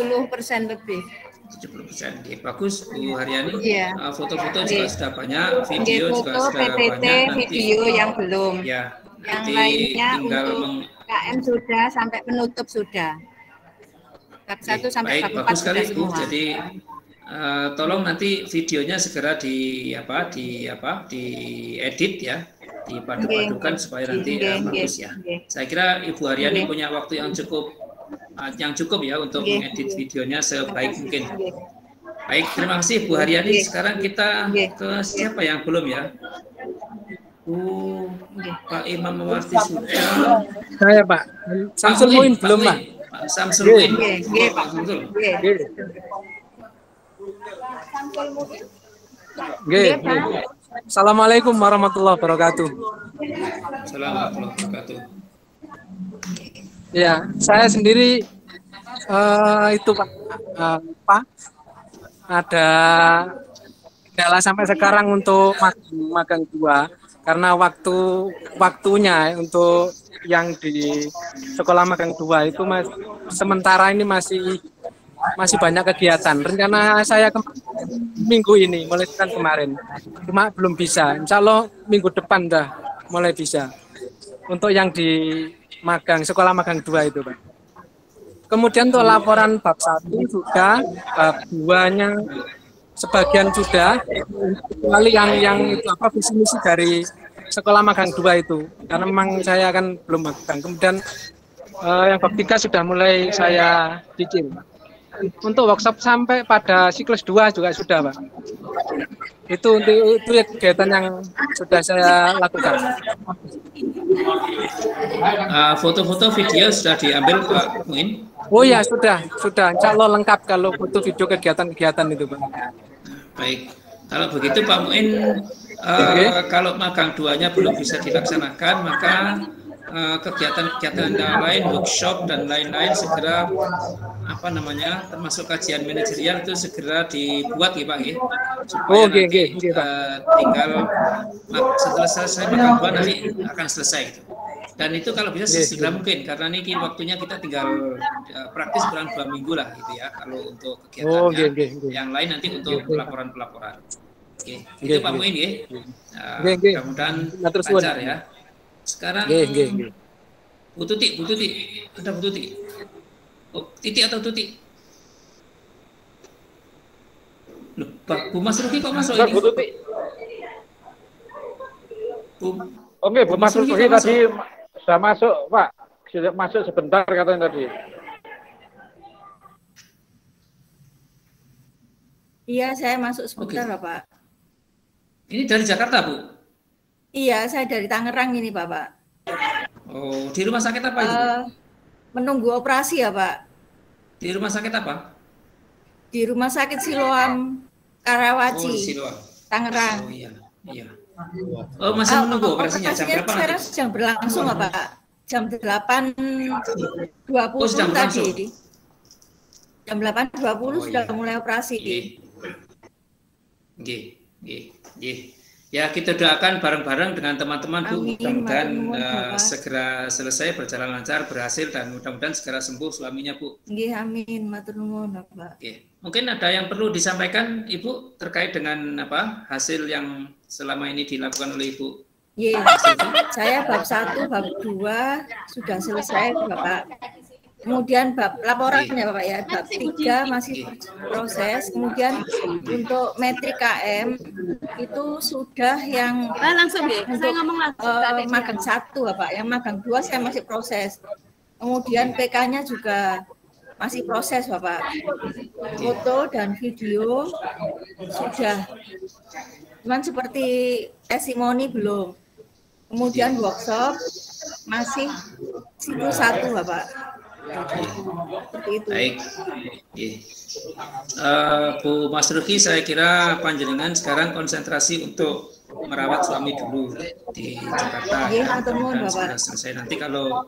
lebih. 70%. Oke, bagus Bu Haryani. Iya. Foto-foto juga sudah banyak, video foto, juga sudah PPT, banyak. Nanti, video yang belum. Ya. Yang Nanti lainnya tinggal untuk KM sudah sampai penutup sudah. Bab 1 sampai bab 4 bagus sekali sudah Bu. semua. Jadi tolong nanti videonya segera diedit ya, dipadu-padukan supaya nanti bagus ya. Saya kira Ibu Haryani punya waktu yang cukup ya untuk mengedit videonya sebaik mungkin. Baik, terima kasih Bu Haryani. Sekarang kita ke siapa yang belum ya? Pak Imam Mawardi sudah. Saya Pak. Samsul Muin belum Pak. Pak Samsul Muin. Pak Samsul. Assalamualaikum warahmatullahi wabarakatuh. Assalamualaikum warahmatullahi wabarakatuh. Ya, saya sendiri itu Pak, ada kendala sampai sekarang untuk magang 2 karena waktunya untuk yang di sekolah magang 2 itu sementara ini masih banyak kegiatan. Rencana saya minggu ini, mulai kemarin, cuma belum bisa. Insya Allah minggu depan dah mulai bisa. Untuk yang di sekolah magang 2 itu Pak. Kemudian untuk laporan bab 1 juga, bab 2-nya sebagian sudah, kecuali yang itu visi misi dari sekolah magang 2 itu, karena memang saya kan belum magang. Kemudian yang bab 3 sudah mulai saya cicil. Untuk workshop sampai pada siklus 2 juga sudah, Pak. Itu kegiatan yang sudah saya lakukan. Foto-foto video sudah diambil Pak Muin? Oh ya, sudah. Insya Allah lengkap kalau foto video kegiatan-kegiatan itu, Pak. Baik. Kalau begitu Pak Muin, kalau magang 2-nya belum bisa dilaksanakan, maka kegiatan-kegiatan lain, workshop dan lain-lain segera termasuk kajian manajerial itu segera dibuat ya Pak ya, supaya tinggal setelah selesai magang 2 nanti akan selesai itu. Dan itu kalau bisa segera mungkin, karena ini waktunya kita tinggal praktis kurang 2 minggu lah gitu ya, kalau untuk kegiatannya. Yang lain nanti untuk pelaporan-pelaporan. Itu Pak Muin ya. Mudah-mudahan lancar ya. Sekarang Bu Tuti, ada Bu Tuti. Oh, Titi atau Tuti? Loh, Pak Bu Mas Ruki kok masuk ini? Bu Tuti. Oke, Bu Mas Ruki tadi sudah masuk, Pak. Sudah masuk sebentar katanya tadi. Iya, saya masuk sebentar, Pak. Ini dari Jakarta, Bu? Iya, saya dari Tangerang ini, Bapak. Oh, di rumah sakit apa itu? Menunggu operasi ya, Pak. Di rumah sakit apa? Di Rumah Sakit Siloam Karawaci. Oh, Siloam. Tangerang. Oh iya. Oh, masih menunggu operasinya jam berapa? Sekarang sedang berlangsung, Pak. Jam 8.20 tadi. Jam 8.20 sudah mulai operasi. Ya, kita doakan bareng-bareng dengan teman-teman Bu, mudah-mudahan segera selesai, berjalan lancar, berhasil, dan mudah-mudahan segera sembuh suaminya Bu. Nggih, amin, matur nuwun, Pak. Mungkin ada yang perlu disampaikan Ibu terkait dengan hasil yang selama ini dilakukan oleh Ibu? Iya, saya bab 1, bab 2 sudah selesai, Bapak. Kemudian bab laporannya Bapak ya, bab 3 masih proses. Kemudian untuk metrik KM itu sudah yang langsung ya, saya ngomong langsung. Magang 1 Bapak, yang magang 2 saya masih proses. Kemudian PK-nya juga masih proses Bapak. Foto dan video sudah, cuman seperti testimoni belum. Kemudian workshop masih siklus 1 Bapak. Seperti itu. Baik. Bu Mas Ruki, saya kira panjenengan sekarang konsentrasi untuk merawat suami dulu di Jakarta. Dan sudah selesai, nanti kalau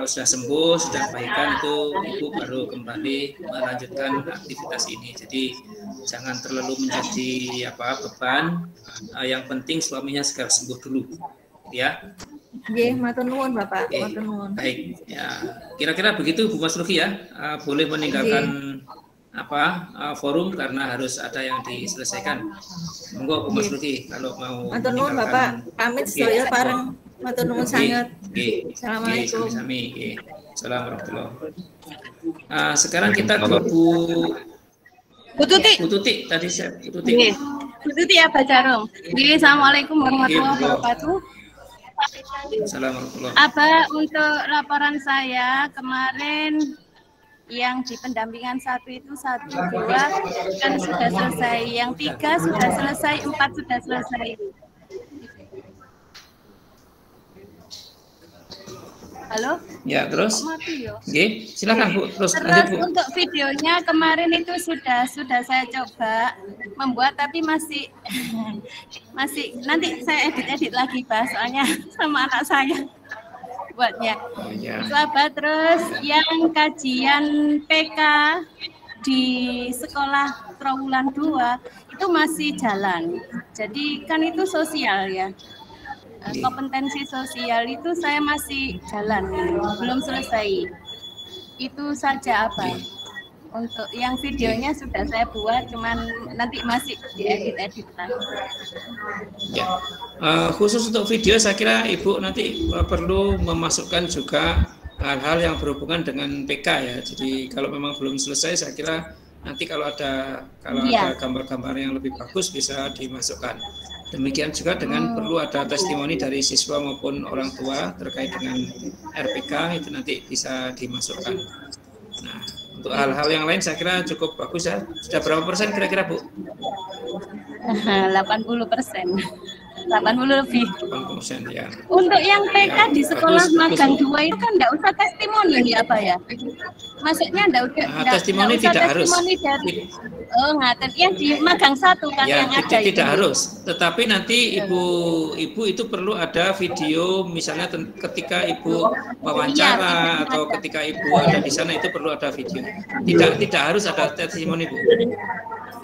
sudah sembuh, sudah baikan itu Ibu baru kembali melanjutkan aktivitas ini. Jadi jangan terlalu menjadi beban. Yang penting suaminya segera sembuh dulu, ya. Nggih, matur nuwun Bapak, matur nuwun. Baik, ya. Kira-kira begitu Bu Mas Ruki ya. Boleh meninggalkan forum karena harus ada yang diselesaikan. Monggo Bu Mas Ruki kalau mau. Matur nuwun Bapak, pamit sedaya bareng. Matur nuwun sangat. Assalamualaikum. Assalamualaikum. Sekarang kita ke Bu Tuti tadi saya Bu Tuti. Bu Tuti ya Pak Jarum. Assalamualaikum warahmatullahi wabarakatuh. Assalamualaikum. Untuk laporan saya kemarin yang di pendampingan 1 itu 1, 2 kan sudah selesai, yang 3 sudah selesai, 4 sudah selesai. Halo? Ya, terus? Mati ya. Oke, silakan Bu. Terus untuk videonya kemarin itu sudah saya coba membuat, tapi masih nanti saya edit lagi Pak, soalnya sama anak saya buatnya. Itu terus yang kajian PK di sekolah Trawulan 2 itu masih jalan. Jadi kan itu sosial ya. Kompetensi sosial itu saya masih jalan, belum selesai. Itu saja untuk yang videonya sudah saya buat, cuman nanti masih diedit lagi. Ya. Khusus untuk video saya kira Ibu nanti perlu memasukkan juga hal-hal yang berhubungan dengan PK ya. Jadi kalau memang belum selesai, saya kira nanti kalau ada gambar-gambar yang lebih bagus bisa dimasukkan. Demikian juga dengan perlu ada testimoni dari siswa maupun orang tua terkait dengan RPK, itu nanti bisa dimasukkan. Nah, untuk hal-hal yang lain saya kira cukup bagus ya. Sudah berapa persen kira-kira, Bu? 80%. 80 lebih. 80% ya. Untuk yang PK Ya, di sekolah bagus, magang bagus. 2 itu kan enggak usah testimoni ya Pak ya? Maksudnya enggak testimoni usah tidak harus. testimoni dari ngaten yang di magang 1 kan Ya, yang ada tidak itu. harus. Tetapi nanti ibu itu perlu ada video, misalnya ketika ibu wawancara atau ketika ibu ada di sana itu perlu ada video. Tidak harus ada testimoni, Bu.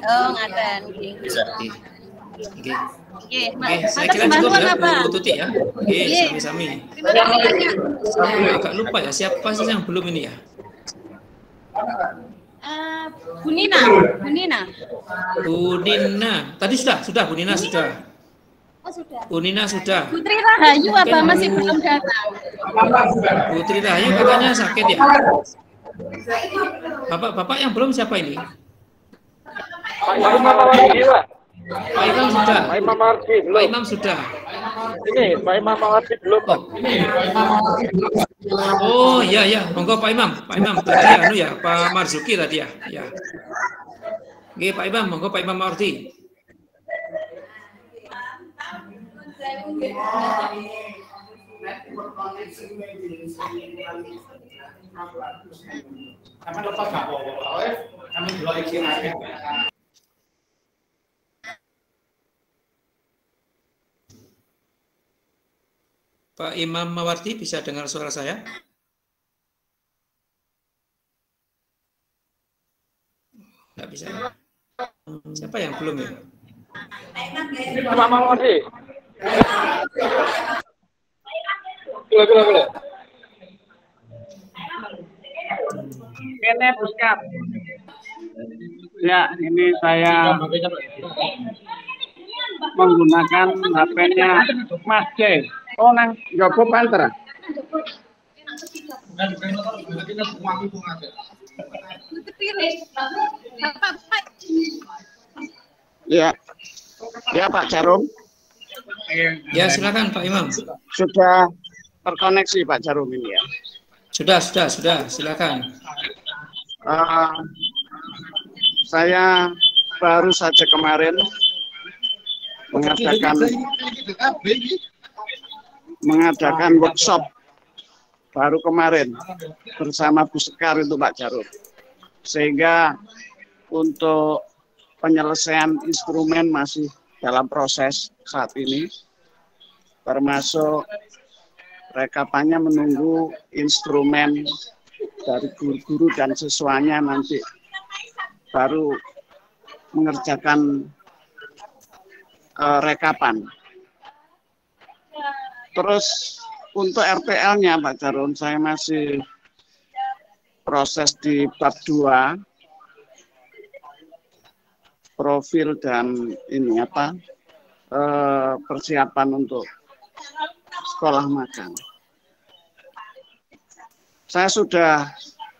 Oh, ngaten. Oke. Oke, Saya kira cukup ya, Bu Tuti ya. Oke, sami-sami. Agak lupa ya, siapa sih yang belum ini ya? Bu Nina. Bu Nina. Tadi sudah Bu Nina sudah. Oh, sudah. Bu Nina sudah. Putri Rahayu apa masih belum datang? Putri Rahayu katanya sakit ya. Bapak yang belum siapa ini? Pak Imam Mawardi, Pak. Pak Imam sudah. Pak Imam Mawardi belum. Pak Imam sudah. Ini Pak Imam Mawardi belum, Pak. Oh ya, monggo Pak Imam. Pak Imam tadi ya, Pak Marzuki tadi ya. Ya. Oke, Pak Imam, monggo Pak Imam Mawardi. Pak Imam Mawardi bisa dengar suara saya? Nggak bisa. Siapa yang belum ya? Pak Mawardi. Boleh. Kene Buskap. Ya, ini saya menggunakan HP-nya Mas J. Oh, nang Joko Panter. Ya. Ya, Pak Jarum. Ya, silakan Pak Imam. Sudah terkoneksi Pak Jarum ini ya. Sudah, silakan. Saya baru saja kemarin mengadakan workshop baru kemarin bersama Bu Sekar itu Pak Jarum. Sehingga untuk penyelesaian instrumen masih dalam proses saat ini, termasuk rekapannya menunggu instrumen dari guru-guru dan siswanya nanti baru mengerjakan rekapan. Terus untuk RPL-nya Pak Jarum, saya masih proses di bab 2, profil dan ini persiapan untuk sekolah magang. Saya sudah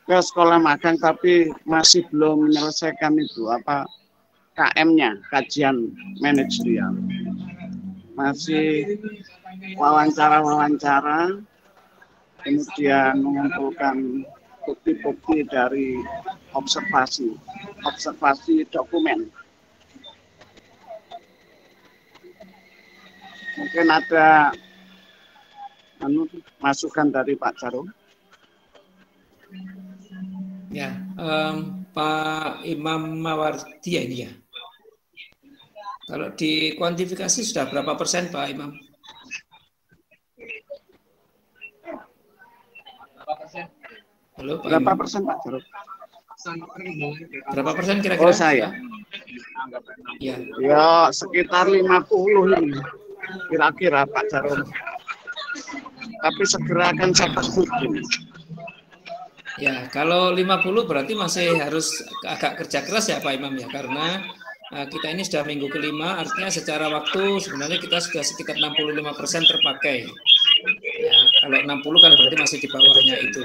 ke sekolah magang tapi masih belum menyelesaikan itu KM-nya, kajian manajerial. Masih wawancara, kemudian mengumpulkan bukti-bukti dari observasi dokumen. Mungkin ada masukan dari Pak Jarum. Ya, Pak Imam Mawardi ya ini ya. Kalau dikuantifikasi sudah berapa persen Pak Imam? Halo, Pak berapa Imam. persen Pak Jarum? Berapa persen kira-kira? Oh saya. Ya. Ya sekitar 50 ini. Kira-kira Pak Jarum. Tapi segera akan saya kasih. Ya, kalau 50 berarti masih harus agak kerja keras ya Pak Imam ya, karena kita ini sudah minggu kelima, artinya secara waktu sebenarnya kita sudah sekitar 65% terpakai. Ya, kalau 60 kan berarti masih di bawahnya itu.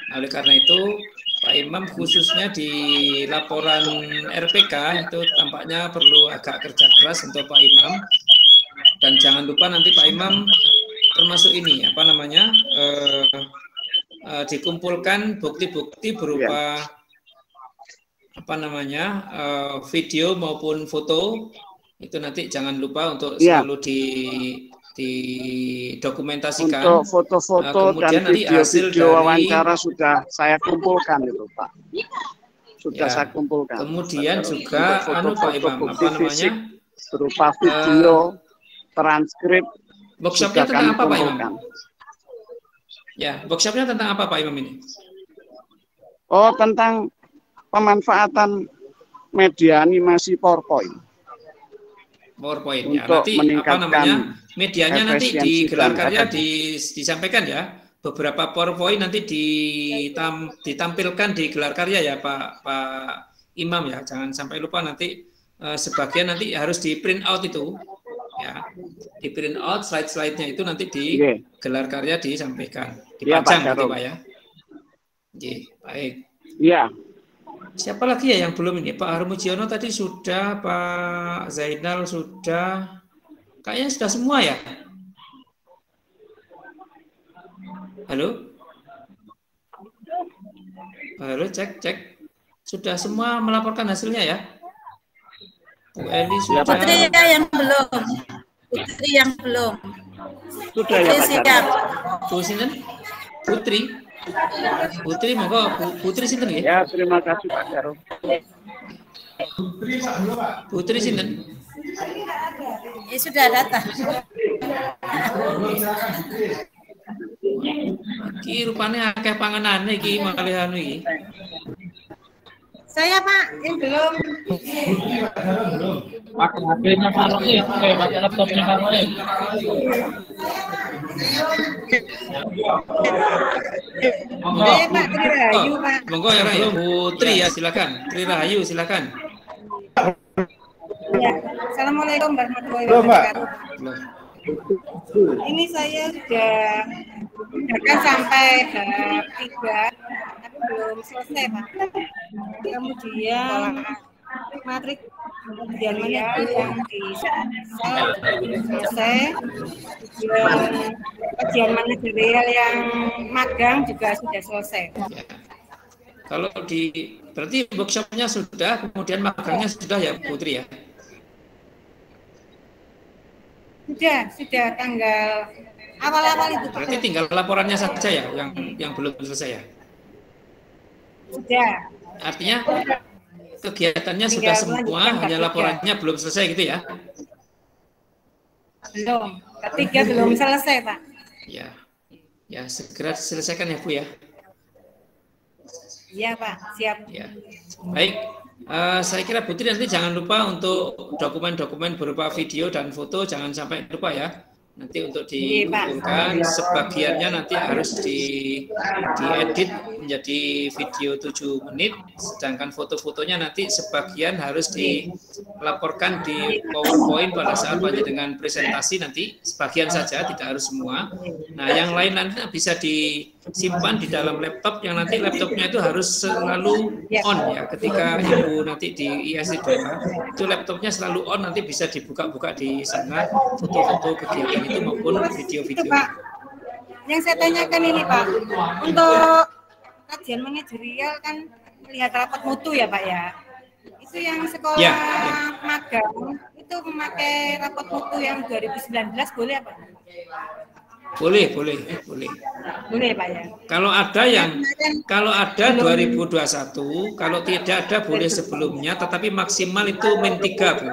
Nah, oleh karena itu Pak Imam khususnya di laporan RPK itu tampaknya perlu agak kerja keras untuk Pak Imam Dan jangan lupa nanti Pak Imam termasuk ini apa namanya dikumpulkan bukti-bukti berupa apa namanya video maupun foto itu nanti jangan lupa untuk selalu didokumentasikan. Untuk foto-foto dan video-video wawancara sudah saya kumpulkan itu Pak. Sudah saya kumpulkan. Kemudian juga Pak Imam apa namanya berupa video, transkrip. Workshopnya tentang apa Pak Imam? Ya, workshopnya tentang apa Pak Imam ini? Oh, tentang pemanfaatan media animasi PowerPoint. PowerPoint ya. Nanti apa namanya? Medianya nanti di gelar karya disampaikan ya. Beberapa PowerPoint nanti ditampilkan di gelar karya ya Pak Imam ya. Jangan sampai lupa nanti sebagian nanti harus di print out itu. Ya, di print out slide-slide-nya itu nanti di gelar karya disampaikan, dipajang gitu Pak ya. Oke, baik. Iya. Siapa lagi ya yang belum ini? Pak Harmujiono tadi sudah, Pak Zainal sudah, kayaknya sudah semua ya. Halo, halo, cek, sudah semua melaporkan hasilnya ya. Bu Eli sudah. Putri yang belum. Putri yang belum. Sudah ya Pak siap. Bu sinten? Putri. Putri monggo Putri sinten nggih? Ya, terima kasih Pak Jarum. Putri sinten? Sudah datang. Iki rupane akeh panganane iki malih anu iki. Saya Pak, yang belum. Pakai HP-nya Pak Roy, pakai laptopnya Pak Roy. Pak Tri Rahayu Pak. Monggo ya Rai, Putri ya silakan. Tri Rahayu silakan. Ya. Assalamualaikum warahmatullahi wabarakatuh. Ini saya sudah sampai bab 3 tapi belum selesai Pak. Kemudian matrik bagian mana yang selesai, kajian manajerial yang magang juga sudah selesai. Ya. Kalau berarti workshopnya sudah, kemudian magangnya sudah ya Putri ya? Sudah tanggal awal-awal itu. Berarti tinggal laporannya saja ya yang belum selesai ya? Sudah. Artinya kegiatannya sudah semua, hanya laporannya belum selesai gitu ya? Belum. Ketiga belum selesai Pak. Ya segera selesaikan ya Bu ya. Iya Pak, siap. Ya. Baik. Saya kira Putri nanti jangan lupa untuk dokumen-dokumen berupa video dan foto jangan sampai lupa ya. Nanti untuk dikumpulkan sebagiannya nanti harus diedit menjadi video 7 menit, sedangkan foto-fotonya nanti sebagian harus dilaporkan di PowerPoint pada saat dengan presentasi nanti sebagian saja, tidak harus semua. Nah, yang lain nanti bisa disimpan di dalam laptop yang nanti laptopnya itu harus selalu on ya ketika Ibu nanti di ISI2 itu laptopnya selalu on, nanti bisa dibuka-buka di sana foto-foto kegiatan itu maupun video-video. Pak, yang saya tanyakan ini Pak, untuk kajian manajerial kan melihat rapat mutu ya Pak ya, itu yang sekolah magang itu memakai rapat mutu yang 2019 boleh apa? Boleh Pak ya. Kalau ada 2021, kalau tidak ada boleh sebelumnya, tetapi maksimal itu -3 Bu.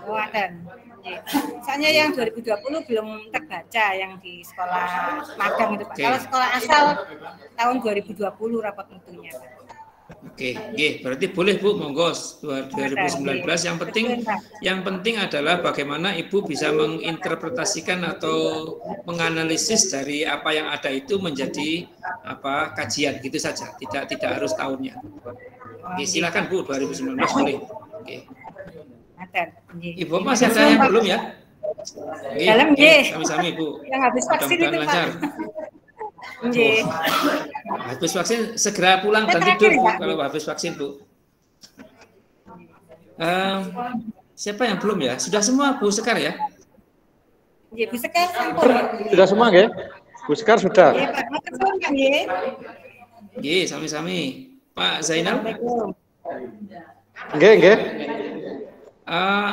Oh ada. Soalnya yang 2020 belum terbaca yang di sekolah magang itu Pak. Kalau sekolah asal tahun 2020 rapat mutunya Pak. Oke, berarti boleh Bu, monggo 2019. Yang penting adalah bagaimana Ibu bisa menginterpretasikan atau menganalisis dari apa yang ada itu menjadi kajian gitu saja, tidak harus tahunnya. Oke, silakan Bu, 2019 boleh. Oke. Ibu masih ada yang belum ya? Dalam sami-sami Bu. Yang habis vaksin itu lancar. Habis vaksin segera pulang dan tidur Bu, kalau habis vaksin Bu. Siapa yang belum ya? Sudah semua Bu Sekar ya? Nggih, Bu Sekar sampun. Sudah semua nggih? Bu Sekar sudah. Nggih, Pak. Matur suwun nggih. Nggih, sami-sami. Pak Zainal. Nggih.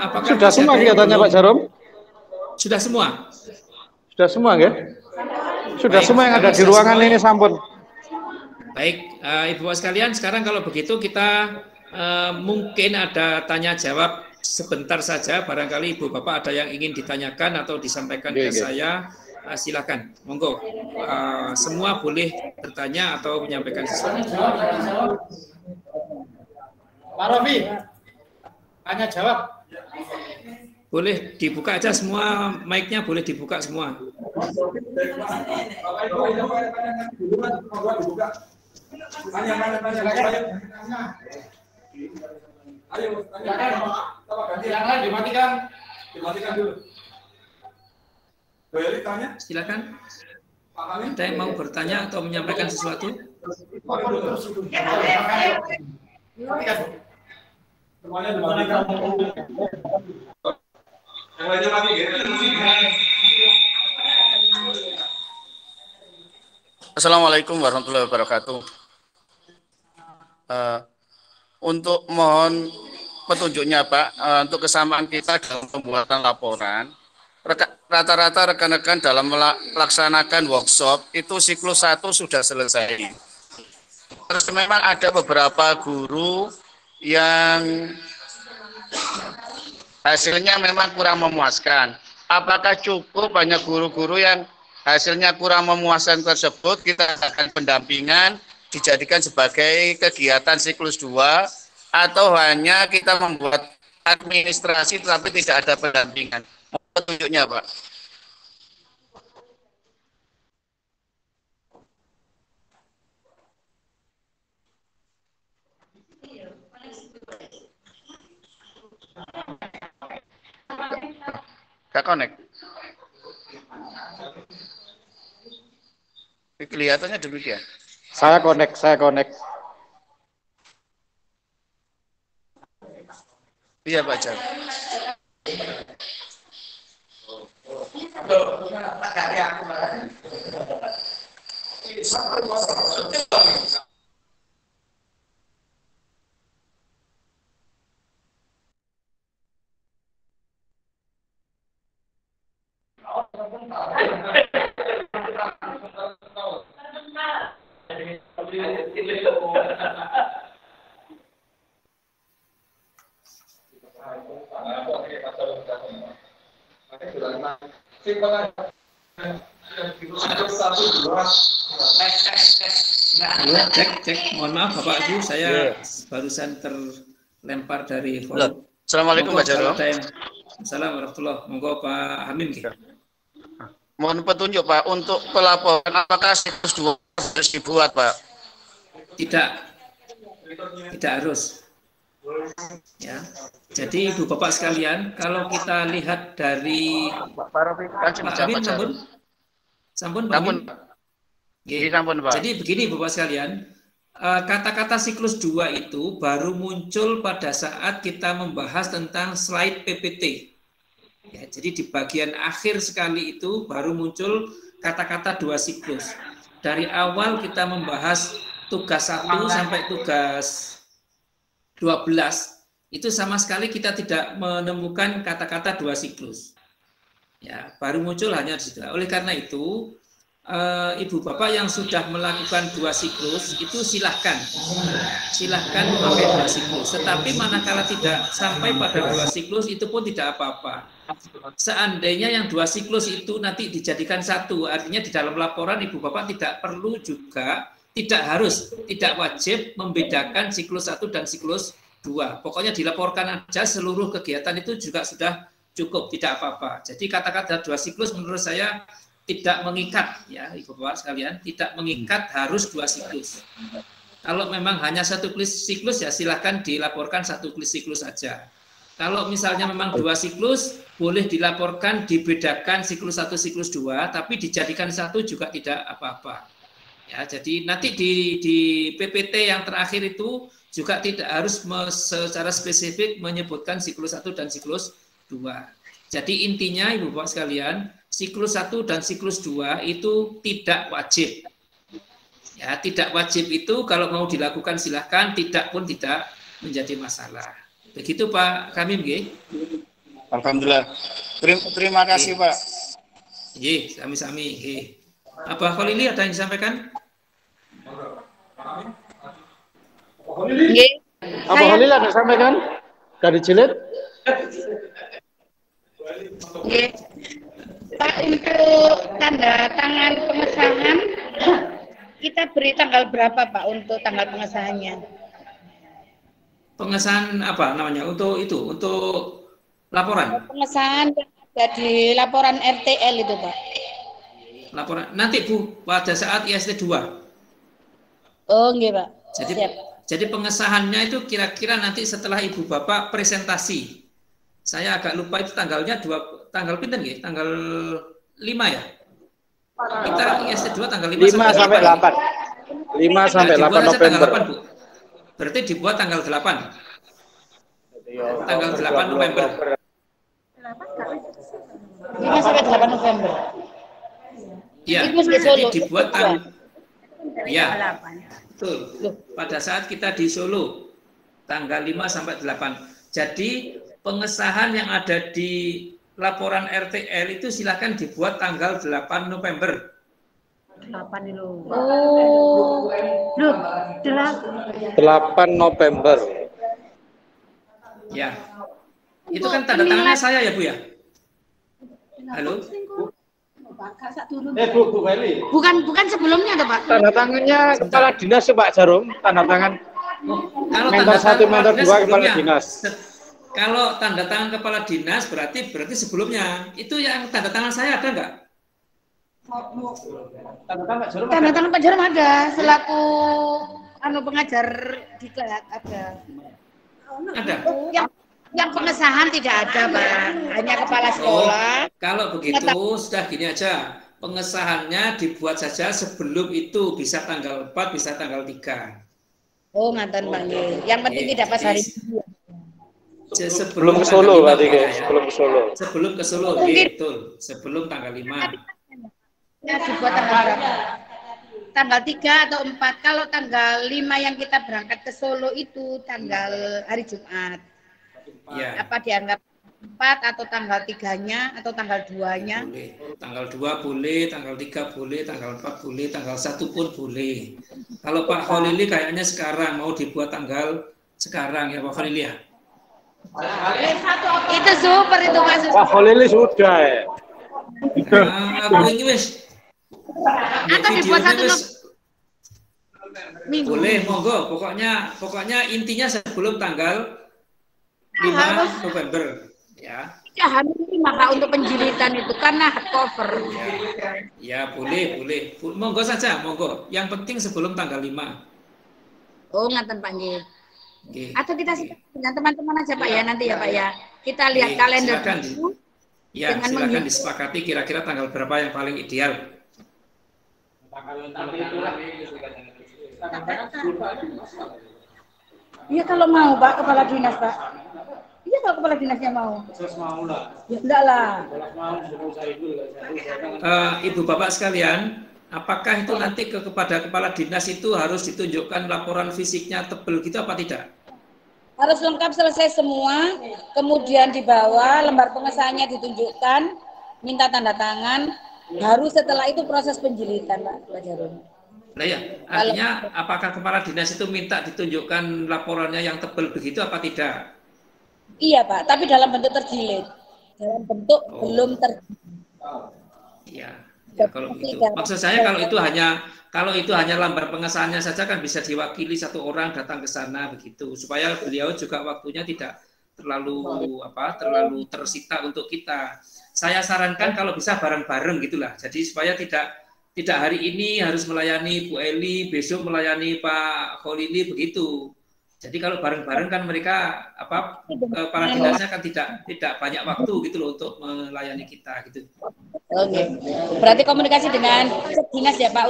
Apakah Sudah semua kelihatannya Pak Jarom? Sudah semua. Sudah semua nggih? Sudah Baik, semua yang ada di sudah ruangan semua. ini sampun. Baik, Ibu Bapak sekalian, sekarang kalau begitu kita mungkin ada tanya jawab sebentar saja. Barangkali Ibu Bapak ada yang ingin ditanyakan atau disampaikan ke saya. Silakan, monggo. Semua boleh bertanya atau menyampaikan sesuatu. Pak Rofi, tanya jawab. Boleh dibuka aja semua, mic-nya boleh dibuka semua. Yang lain dimatikan dulu. Silakan. Ada yang mau bertanya atau menyampaikan sesuatu? Assalamualaikum warahmatullahi wabarakatuh. Untuk mohon petunjuknya Pak, untuk kesamaan kita dalam pembuatan laporan, rata-rata rekan-rekan dalam melaksanakan workshop itu siklus 1 sudah selesai. Terus memang ada beberapa guru yang hasilnya memang kurang memuaskan. Apakah cukup banyak guru-guru yang hasilnya kurang memuaskan tersebut kita akan pendampingan dijadikan sebagai kegiatan siklus 2 atau hanya kita membuat administrasi tetapi tidak ada pendampingan? Petunjuknya Pak. Gak connect. Kelihatannya demikian. Saya connect. Iya Pak Jar. Halo, cek. Mohon maaf Bapak Ibu, saya barusan terlempar dari forum. Assalamualaikum Pak Jarom. Assalamualaikum warahmatullahi wabarakatuh. Monggo Pak Amin. Mohon petunjuk Pak untuk pelaporan apakah siklus 2 harus dibuat Pak? Tidak harus. Ya. Jadi Ibu Bapak sekalian, kalau kita lihat dari Pak Amin, sampun Pak Amin. Jadi begini Bapak sekalian, kata-kata siklus 2 itu baru muncul pada saat kita membahas tentang slide PPT. Ya, jadi di bagian akhir sekali itu baru muncul kata-kata 2 siklus. Dari awal kita membahas tugas 1 sampai tugas 12, itu sama sekali kita tidak menemukan kata-kata 2 siklus. Ya, baru muncul hanya di situ. Oleh karena itu, Ibu Bapak yang sudah melakukan 2 siklus itu silahkan memakai 2 siklus. Tetapi manakala tidak sampai pada 2 siklus itu pun tidak apa-apa. Seandainya yang 2 siklus itu nanti dijadikan 1, artinya di dalam laporan Ibu Bapak tidak perlu juga, tidak wajib membedakan siklus 1 dan siklus 2. Pokoknya dilaporkan aja seluruh kegiatan itu juga sudah cukup, tidak apa-apa. Jadi kata-kata 2 siklus menurut saya tidak mengikat, ya Ibu Bapak sekalian, tidak mengikat harus 2 siklus. Kalau memang hanya 1 siklus ya silahkan dilaporkan 1 siklus saja. Kalau misalnya memang 2 siklus, boleh dilaporkan dibedakan siklus 1, siklus 2, tapi dijadikan 1 juga tidak apa-apa. Ya, jadi nanti di PPT yang terakhir itu juga tidak harus secara spesifik menyebutkan siklus 1 dan siklus 2. Jadi intinya Ibu Bapak sekalian, siklus 1 dan siklus 2 itu tidak wajib. Ya, tidak wajib itu kalau mau dilakukan silahkan, tidak pun tidak menjadi masalah. Begitu Pak Kamim, nggih. Alhamdulillah. Terima kasih Pak. Nggih, sami-sami. Nggih. Apa Kholili ada yang disampaikan? Nggih. Apa Kholili ada sampaikan? Dari jilid? Nggih. Pak, untuk tanda tangan pengesahan kita beri tanggal berapa Pak untuk tanggal pengesahannya? Pengesahan apa namanya? Untuk itu, untuk laporan. Pengesahan yang ada di laporan RTL itu Pak. Laporan nanti Bu pada saat IST 2. Oh, nggih Pak. Jadi Siap. Jadi pengesahannya itu kira-kira nanti setelah Ibu Bapak presentasi. Saya agak lupa itu tanggalnya tanggal pinten nggih? Tanggal 5 ya? Kita IST 2 tanggal 5 sampai 8. 5 sampai 8 November. Tanggal 8, Bu. Berarti dibuat tanggal 8. Tanggal 8 November. 5 sampai 8 November. Iya, jadi dibuat tanggal. Ya, betul. Pada saat kita di Solo, tanggal 5 sampai 8. Jadi pengesahan yang ada di laporan RTL itu silakan dibuat tanggal 8 November. 8 itu. Oh. Loh, 8 November. Ya. Itu kan tanda tangannya saya ya, Bu ya? Halo? Bu Feli. Bukan sebelumnya ada Pak. Tanda tangannya kepala dinas Pak Jarum, tanda tangan. Kalau mentor 1, mentor 2 kepala dinas. Kalau tanda tangan kepala dinas berarti sebelumnya. Itu yang tanda tangan saya ada nggak? Tanda tangan Pak Jarum ada selaku pengajar diklat ada. Ada. Yang pengesahan tidak ada Pak, hanya kepala sekolah. Kalau begitu sudah gini aja, pengesahannya dibuat saja sebelum itu, bisa tanggal 4, bisa tanggal 3. Oh, ngaten Pak. Yang penting tidak pas hari sebelum ke Solo berarti guys, sebelum ke Solo. Sebelum ke Solo, betul. Sebelum tanggal 5. Ya, dibuat tanggal berapa? Tanggal 3 atau 4. Kalau tanggal 5 yang kita berangkat ke Solo itu tanggal hari Jumat. Ya. Apa dianggap 4 atau tanggal 3-nya atau tanggal 2-nya? Boleh. Tanggal 2 boleh, tanggal 3 boleh, tanggal 4 boleh, tanggal 1 pun boleh. Kalau Pak Kholili kayaknya sekarang mau dibuat tanggal sekarang ya Pak Kholili ya? Itu super itu Pak. Pak Kholili sudah ya. Aku ini wis. Atau dibuat 1 minggu. Boleh, monggo. Pokoknya intinya sebelum tanggal 5 November ya. Ya hamil 5 Pak untuk penjilitan itu karena hardcover. Ya, boleh. Monggo saja, monggo. Yang penting sebelum tanggal 5. Oh, ngaten Pak nggih. Nggih. Atau kita dengan teman-teman aja Pak ya nanti ya Pak ya. Kita lihat kalender dulu. Ya, silakan disepakati kira-kira tanggal berapa yang paling ideal. Iya kalau mau Pak kepala dinas Pak. Iya kalau kepala dinasnya mau. Ya enggak lah. Ibu Bapak sekalian, apakah itu nanti kepada kepala dinas itu harus ditunjukkan laporan fisiknya tebel gitu apa tidak? Harus lengkap selesai semua, kemudian di bawah lembar pengesahannya ditunjukkan, minta tanda tangan, baru setelah itu proses penjilitan Pak Jarum. Nah ya, artinya apakah kepala dinas itu minta ditunjukkan laporannya yang tebal begitu apa tidak? Iya Pak, tapi dalam bentuk terjilid, dalam bentuk belum terjilid. Iya, ya, kalau begitu. Maksud saya kalau itu hanya lambar pengesahannya saja kan bisa diwakili 1 orang datang ke sana begitu, supaya beliau juga waktunya tidak terlalu tersita untuk kita. Saya sarankan kalau bisa bareng-bareng gitulah. Jadi supaya tidak hari ini harus melayani Bu Eli, besok melayani Pak Kholili begitu. Jadi kalau bareng-bareng kan mereka para dinasnya kan tidak banyak waktu gitu loh untuk melayani kita gitu. Oke. Berarti komunikasi dengan dinas ya Pak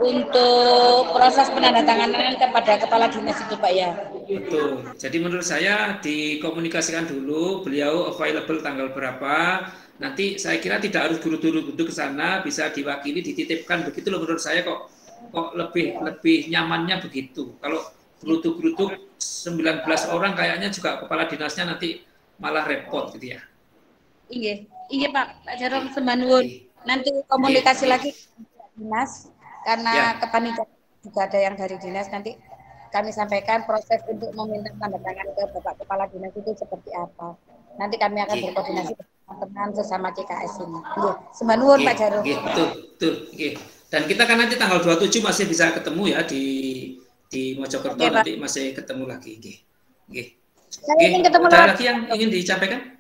untuk proses penandatanganan kepada kepala dinas itu Pak ya. Betul. Jadi menurut saya dikomunikasikan dulu beliau available tanggal berapa. nanti saya kira tidak harus guru-guru duduk ke sana, bisa diwakili, dititipkan begitu loh menurut saya kok lebih nyamannya begitu. Kalau gerutuk-gerutuk 19 orang kayaknya juga kepala dinasnya nanti malah repot gitu ya. Iya Pak Jarom Sembanwun. Nanti komunikasi lagi dinas karena kepanikan juga ada yang dari dinas, nanti kami sampaikan proses untuk meminta tanda tangan ke Bapak Kepala Dinas itu seperti apa. Nanti kami akan berkoordinasi dengan teman-teman sesama CKS ini. Sembanwun Pak Jarom. Betul. Dan kita kan nanti tanggal 27 masih bisa ketemu ya di Mojokerto, nanti masih ketemu lagi. Saya ingin ketemu ada lagi yang ingin disampaikan?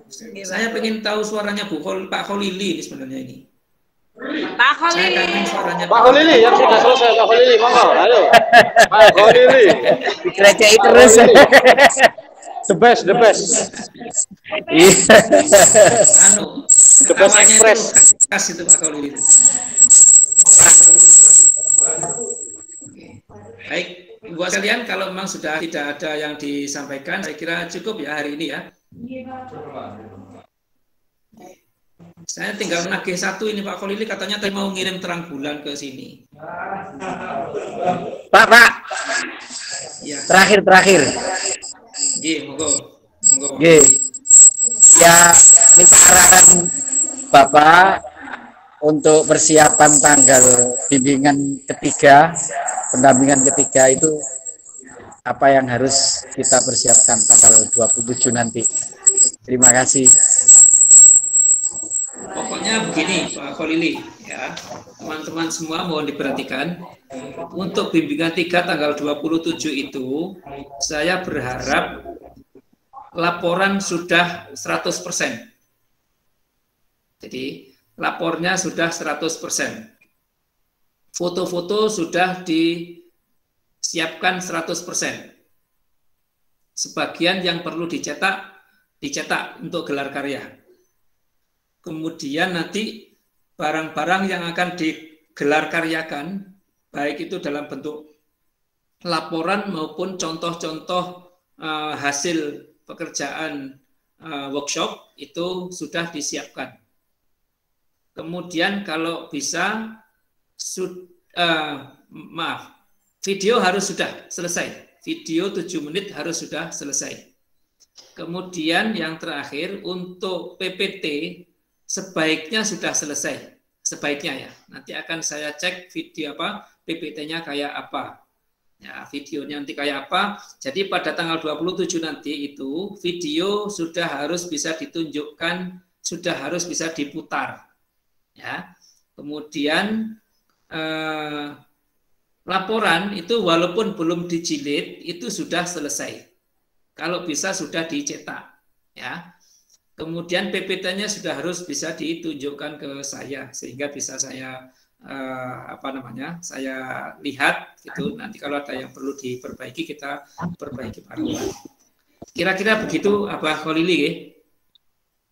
Saya ingin tahu suaranya Pak Kholili ini sebenarnya ini. Pak Kholili. Pak Kholili yang sudah selesai, Pak Kholili, monggo, ayo. Pak Kholili. Dikerajai terus. The best. The best express. Kasih itu Pak Kholili. Baik, buat kalian kalau memang sudah tidak ada yang disampaikan, saya kira cukup ya hari ini ya. Saya tinggal nagih satu ini Pak Kholili, katanya tadi mau ngirim terang bulan ke sini. Pak. Ya. Terakhir. Monggo. Ya, minta arahan Bapak untuk persiapan tanggal pendampingan ketiga itu apa yang harus kita persiapkan tanggal 27 nanti. Terima kasih. Pokoknya begini Pak Kholili ya, teman-teman semua mohon diperhatikan, untuk bimbingan 3 tanggal 27 itu saya berharap laporan sudah 100%. Jadi lapornya sudah 100%. Foto-foto sudah disiapkan 100%. Sebagian yang perlu dicetak untuk gelar karya. Kemudian nanti barang-barang yang akan digelar karyakan, baik itu dalam bentuk laporan maupun contoh-contoh hasil pekerjaan workshop itu sudah disiapkan. Kemudian kalau bisa video harus sudah selesai. Video 7 menit harus sudah selesai. Kemudian yang terakhir untuk PPT sebaiknya sudah selesai. Sebaiknya ya. Nanti akan saya cek video PPT-nya kayak apa. Ya, videonya nanti kayak apa. Jadi pada tanggal 27 nanti itu video sudah harus bisa ditunjukkan, sudah harus bisa diputar. Ya. Kemudian laporan itu walaupun belum dijilid itu sudah selesai. Kalau bisa sudah dicetak, ya. Kemudian PPT-nya sudah harus bisa ditunjukkan ke saya sehingga bisa saya saya lihat gitu. Nanti kalau ada yang perlu diperbaiki kita perbaiki bareng-bareng. Kira-kira begitu Pak Kholili ya?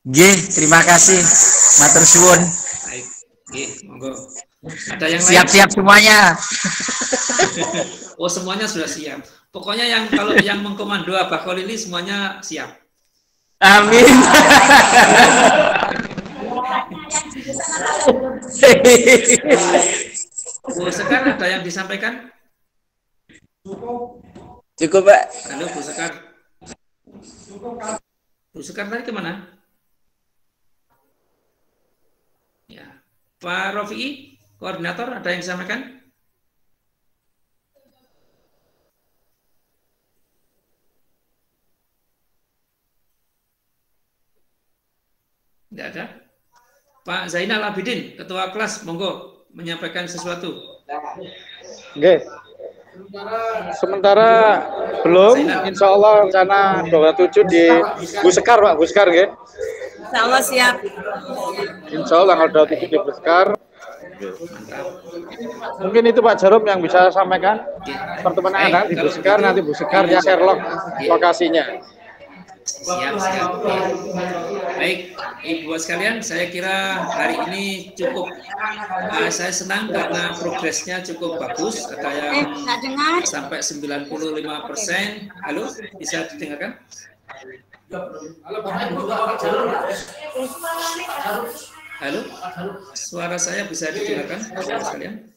Nggih, terima kasih. Matur suwun. Baik, nggih, monggo. Ada yang siap-siap semuanya. Oh, semuanya sudah siap. Pokoknya kalau yang mengkomando Pak Kholili semuanya siap. Amin. Bu Sekar, ada yang disampaikan? Cukup, Pak. Halo, Bu Sekar. Bu Sekar tadi kemana? Ya, Pak Rofi, koordinator, ada yang disampaikan? Tidak ada. Pak Zainal Abidin, Ketua Kelas, monggo menyampaikan sesuatu. Oke. Sementara belum, insya Allah rencana 27 di Bu Sekar, Pak. Bu Sekar, nggih. Insya Allah siap. Insya Allah tanggal 27 di Bu Sekar. Mungkin itu Pak Jarom yang bisa sampaikan. Pertemuan anak di Bu Sekar, nanti Bu Sekar ya share lokasinya. Siap. Baik, Ibu sekalian, saya kira hari ini cukup. Saya senang karena progresnya cukup bagus. Ada yang sampai 95%. Halo, bisa didengarkan? Halo, suara saya bisa didengarkan, Bapak sekalian?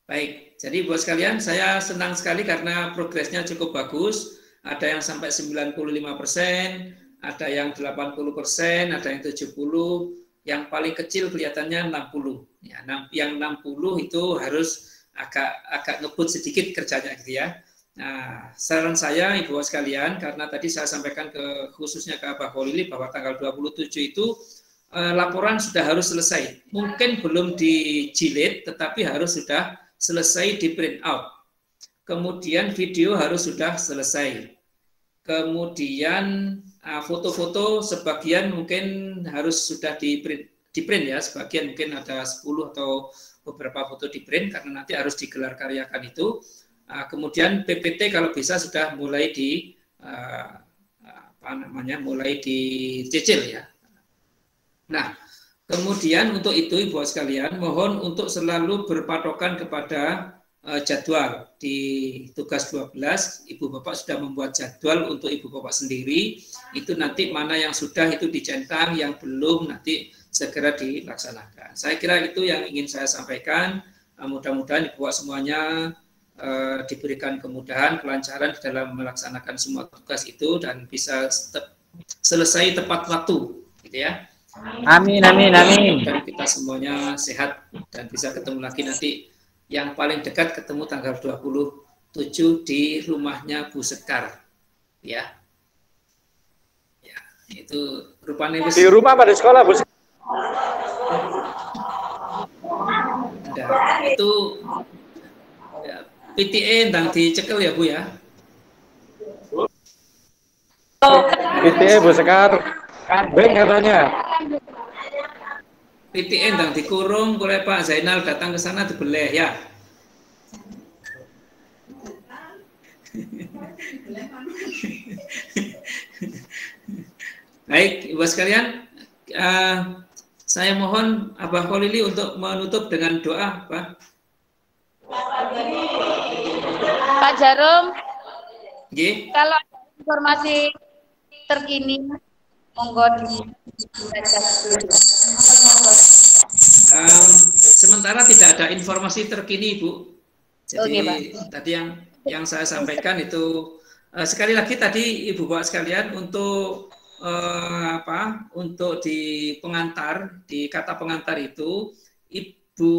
Baik, jadi buat sekalian, saya senang sekali karena progresnya cukup bagus. Ada yang sampai 95%, ada yang 80%, ada yang 70%, yang paling kecil kelihatannya 60%. Ya, yang 60 itu harus agak ngebut sedikit kerjanya gitu ya. Nah, saran saya Ibu sekalian, karena tadi saya sampaikan khususnya ke Abah Kholili bahwa tanggal 27 itu laporan sudah harus selesai. Mungkin belum dijilid, tetapi harus sudah selesai di print out. Kemudian video harus sudah selesai. Kemudian foto-foto sebagian mungkin harus sudah di print ya, sebagian mungkin ada 10 atau beberapa foto di print karena nanti harus digelar karyakan itu. Kemudian PPT kalau bisa sudah mulai mulai dicicil ya. Nah, kemudian untuk itu Ibu sekalian mohon untuk selalu berpatokan kepada jadwal. Di tugas 12 Ibu Bapak sudah membuat jadwal untuk Ibu Bapak sendiri, itu nanti mana yang sudah itu dicentang, yang belum nanti segera dilaksanakan. Saya kira itu yang ingin saya sampaikan. Mudah-mudahan Ibu Bapak semuanya diberikan kemudahan, kelancaran di dalam melaksanakan semua tugas itu dan bisa selesai tepat waktu, gitu ya. Amin, amin, amin. Dan kita semuanya sehat dan bisa ketemu lagi nanti. Yang paling dekat ketemu tanggal 27 di rumahnya Bu Sekar, ya. Ya, itu rupanya di rumah pada sekolah Bu. Nah, itu ya, PTA ndang dicekel ya Bu ya. PTA Bu Sekar, kambing katanya. PTA ndang dikurung, boleh Pak Zainal datang ke sana dibeleh ya. Baik, Ibu sekalian, saya mohon Abah Kholili untuk menutup dengan doa, Pak. Pak Jarum, kalau ada informasi terkini, monggo sementara tidak ada informasi terkini, Bu. Jadi tadi yang saya sampaikan itu sekali lagi tadi Ibu Bapak sekalian untuk untuk di pengantar, di kata pengantar itu Ibu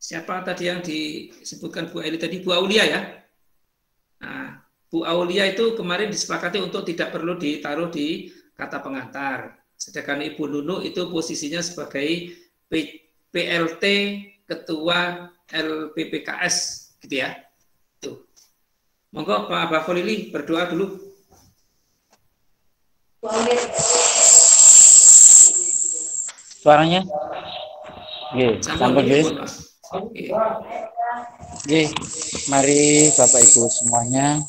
siapa tadi yang disebutkan Bu Eli tadi, Bu Aulia ya. Nah, Bu Aulia itu kemarin disepakati untuk tidak perlu ditaruh di kata pengantar. Sedangkan Ibu Nunu itu posisinya sebagai PLT Ketua LPPKS gitu ya. Tuh. Monggo Pak Abah Kholili berdoa dulu. Suaranya? Nggih, sampun nggih. Nggih, mari Bapak Ibu semuanya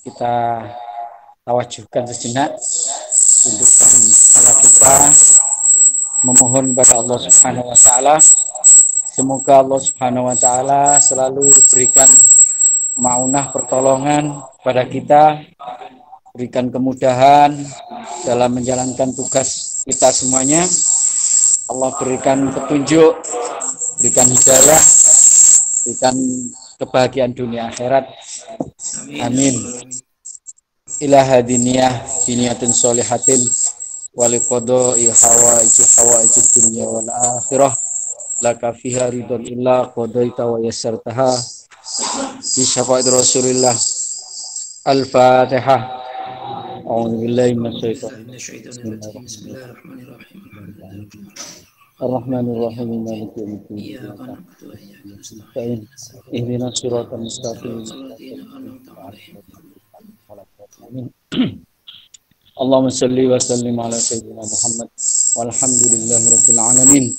kita tawajuhkan sejenak, tundukkan kepala kita, memohon kepada Allah Subhanahu wa taala. Semoga Allah Subhanahu wa taala selalu berikan maunah pertolongan pada kita, berikan kemudahan dalam menjalankan tugas kita semuanya. Allah berikan petunjuk, berikan hidayah, berikan kebahagiaan dunia akhirat. Amin. Ila hadiniyah biniyatin solihatin waliqadai hawaiji dunya wal akhirah laka fiha ridon illa qadaita wa yassartaha bi syafaat Rasulillah. Al-Fatihah. A'udzu billahi minasyaitonir rajim. Bismillahirrahmanirrahim. Ar-Rahmanir Rahim. Maliki yaumiddin. Ihdinas siratal mustaqim. Allahumma shalli wa sallim ala sayyidina Muhammad walhamdulillahi rabbil alamin.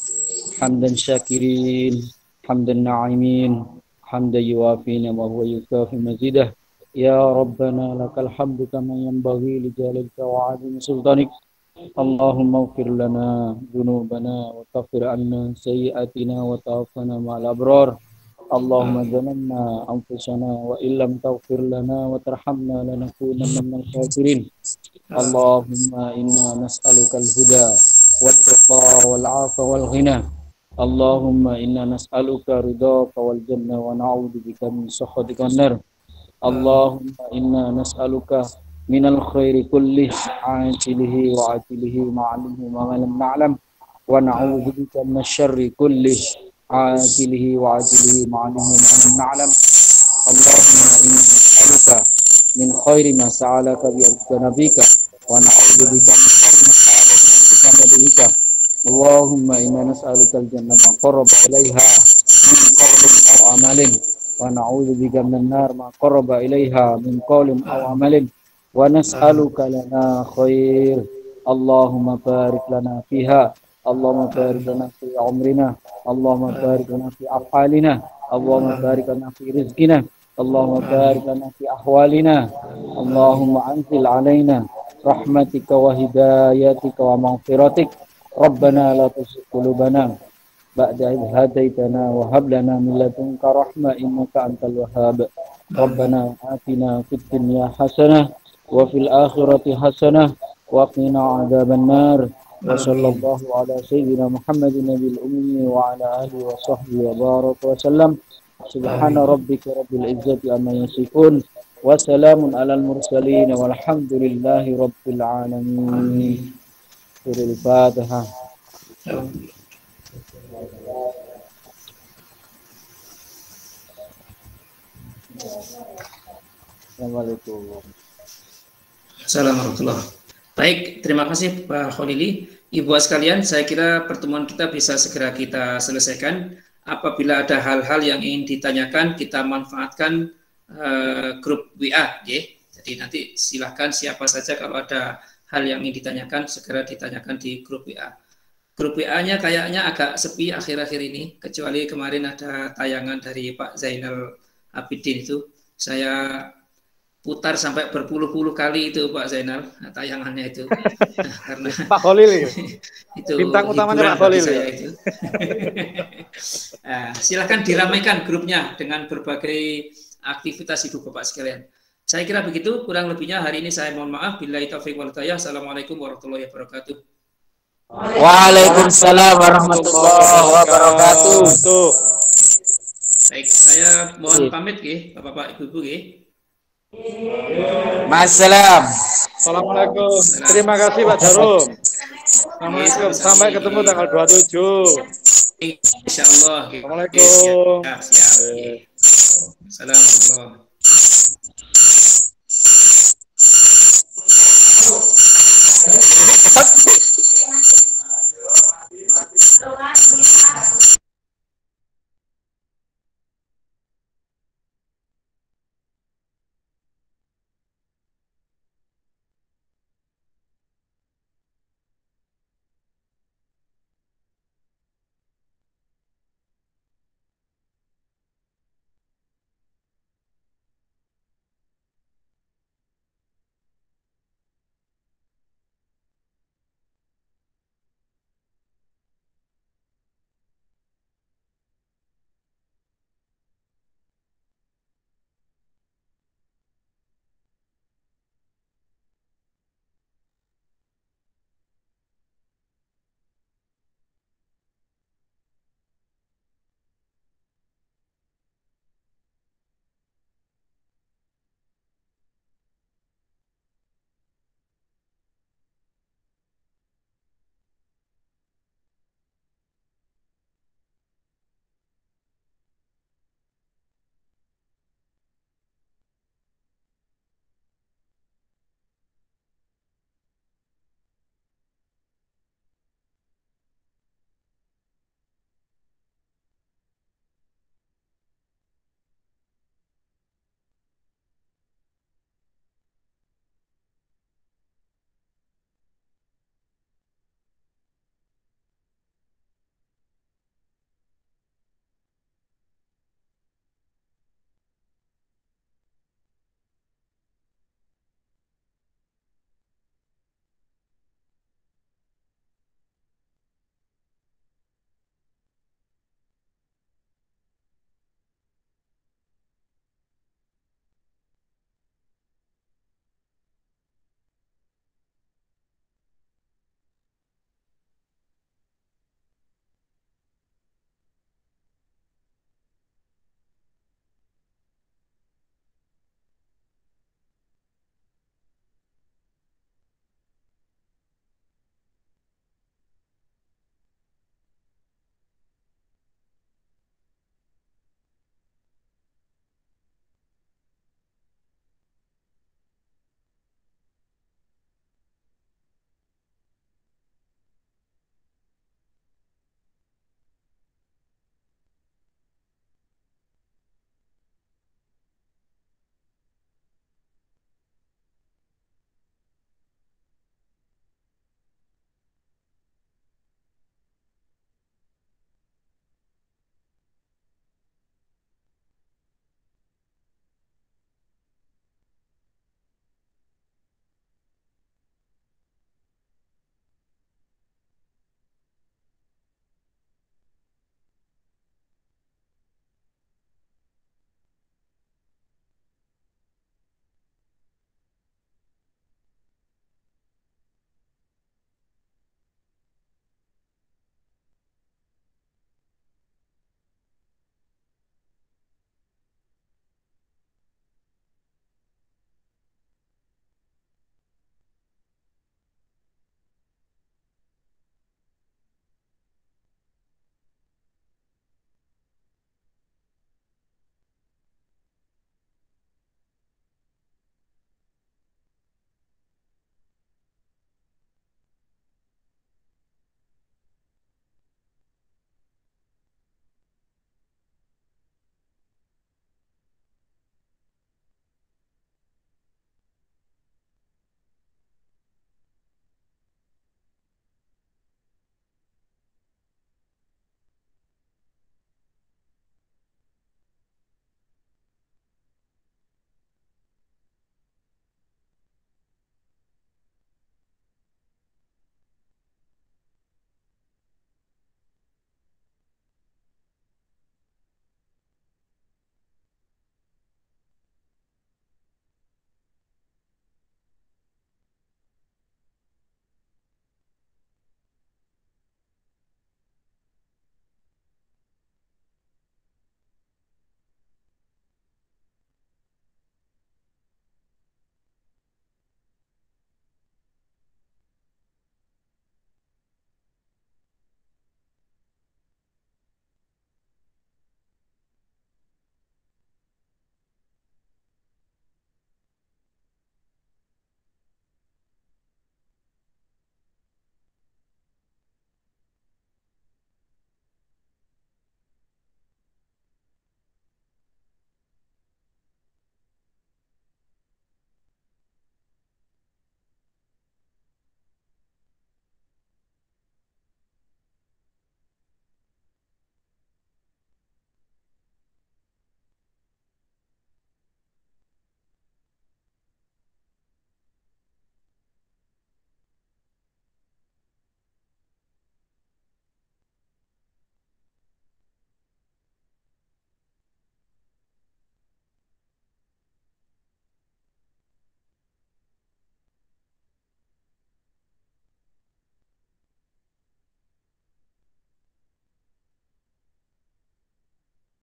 Hamdan syakirin, hamdan na'imin, hamdan yuwafi wa huwa yukafi mazidah. Ya Rabbana lakal hamdu kama yanbaghi li jalalika wa 'azimi sultanik. Allahumma ighfir lana dhunubana wa kaffir 'anna sayyi'atina wa tawaffana ma'al abrar. Allahumma zalamna anfusana wa illam taghfir lana wa tarhamna lanakunanna minal khasirin. Allahumma inna nas'aluka al-huda wat-tuqa wal-'afa wal-ghina. Allahumma inna nas'aluka ridhaka wal jannah wa na'udzubika min sakhatika wan-nar. Allahumma inna nas'aluka minal khairi kullih ajilihi wa ajilihi ma'alihi wa ma lam na'lam wa na'udzubika minasyarri kullih ajilihi wa ajilihi ma'alihi wa ma lam na'lam. Allahumma inna nas'aluka min khairi ma sa'alaka bi nabika wa na'udzubika min sharri ma sa'alaka bi nabika. Allahumma inna nas'aluka al-jannah ma qarraba ilaiha min qawlin aw amalin wa na'udzubika minan nar ma qarraba ilaiha min qawlin aw amalin. Wa nas'aluka lana khair. Allahumma barik lana fiha. Allahumma barik lana fi umrina. Allahumma barik lana fi af'alina. Allahumma barik lana fi rizqina. Allahumma barik lana fi ahwalina. Allahumma anzil alaina rahmatika wa hidayatika wa maghfiratik. Rabbana la tuzigh qulubana ba'da idh hadaitana wa hab lana min ladunka rahmah innaka antal wahhab. Rabbana atina fid dunya hasanah wa fil akhirati hasanah wa qina adzaban nar. Wa sallallahu ala sayyidina Muhammadin nabiyil ummi wa ala alihi wa sahbihi wa baraka wa sallam. Subhana rabbika rabbil izzati amma yasifun wa salamun alal mursalin walhamdulillahi rabbil alamin. Surah Al-Fatihah. Assalamualaikum. Assalamualaikum. Baik, terima kasih Pak Khalili. Ibu sekalian, saya kira pertemuan kita bisa segera kita selesaikan. Apabila ada hal-hal yang ingin ditanyakan, kita manfaatkan grup WA. Ya. Jadi nanti silahkan siapa saja kalau ada hal yang ingin ditanyakan, segera ditanyakan di grup WA. Grup WA-nya kayaknya agak sepi akhir-akhir ini, kecuali kemarin ada tayangan dari Pak Zainal Abidin itu. Saya putar sampai berpuluh-puluh kali itu Pak Zainal tayangannya itu. Karena Pak Khalil itu bintang utamanya Pak Khalil itu. Silahkan diramaikan grupnya dengan berbagai aktivitas ibu bapak sekalian. Saya kira begitu, kurang lebihnya hari ini saya mohon maaf. Billahi taufiq wal hidayah. Assalamualaikum warahmatullahi wabarakatuh. Waalaikumsalam warahmatullahi wabarakatuh. Baik, saya mohon pamit nggih, Bapak-bapak, Ibu-ibu nggih. Masalam. Assalamualaikum. Terima kasih Pak Jarum. Assalamualaikum. Sampai ketemu tanggal 27. Insyaallah. Assalamualaikum. Siap. Assalamualaikum.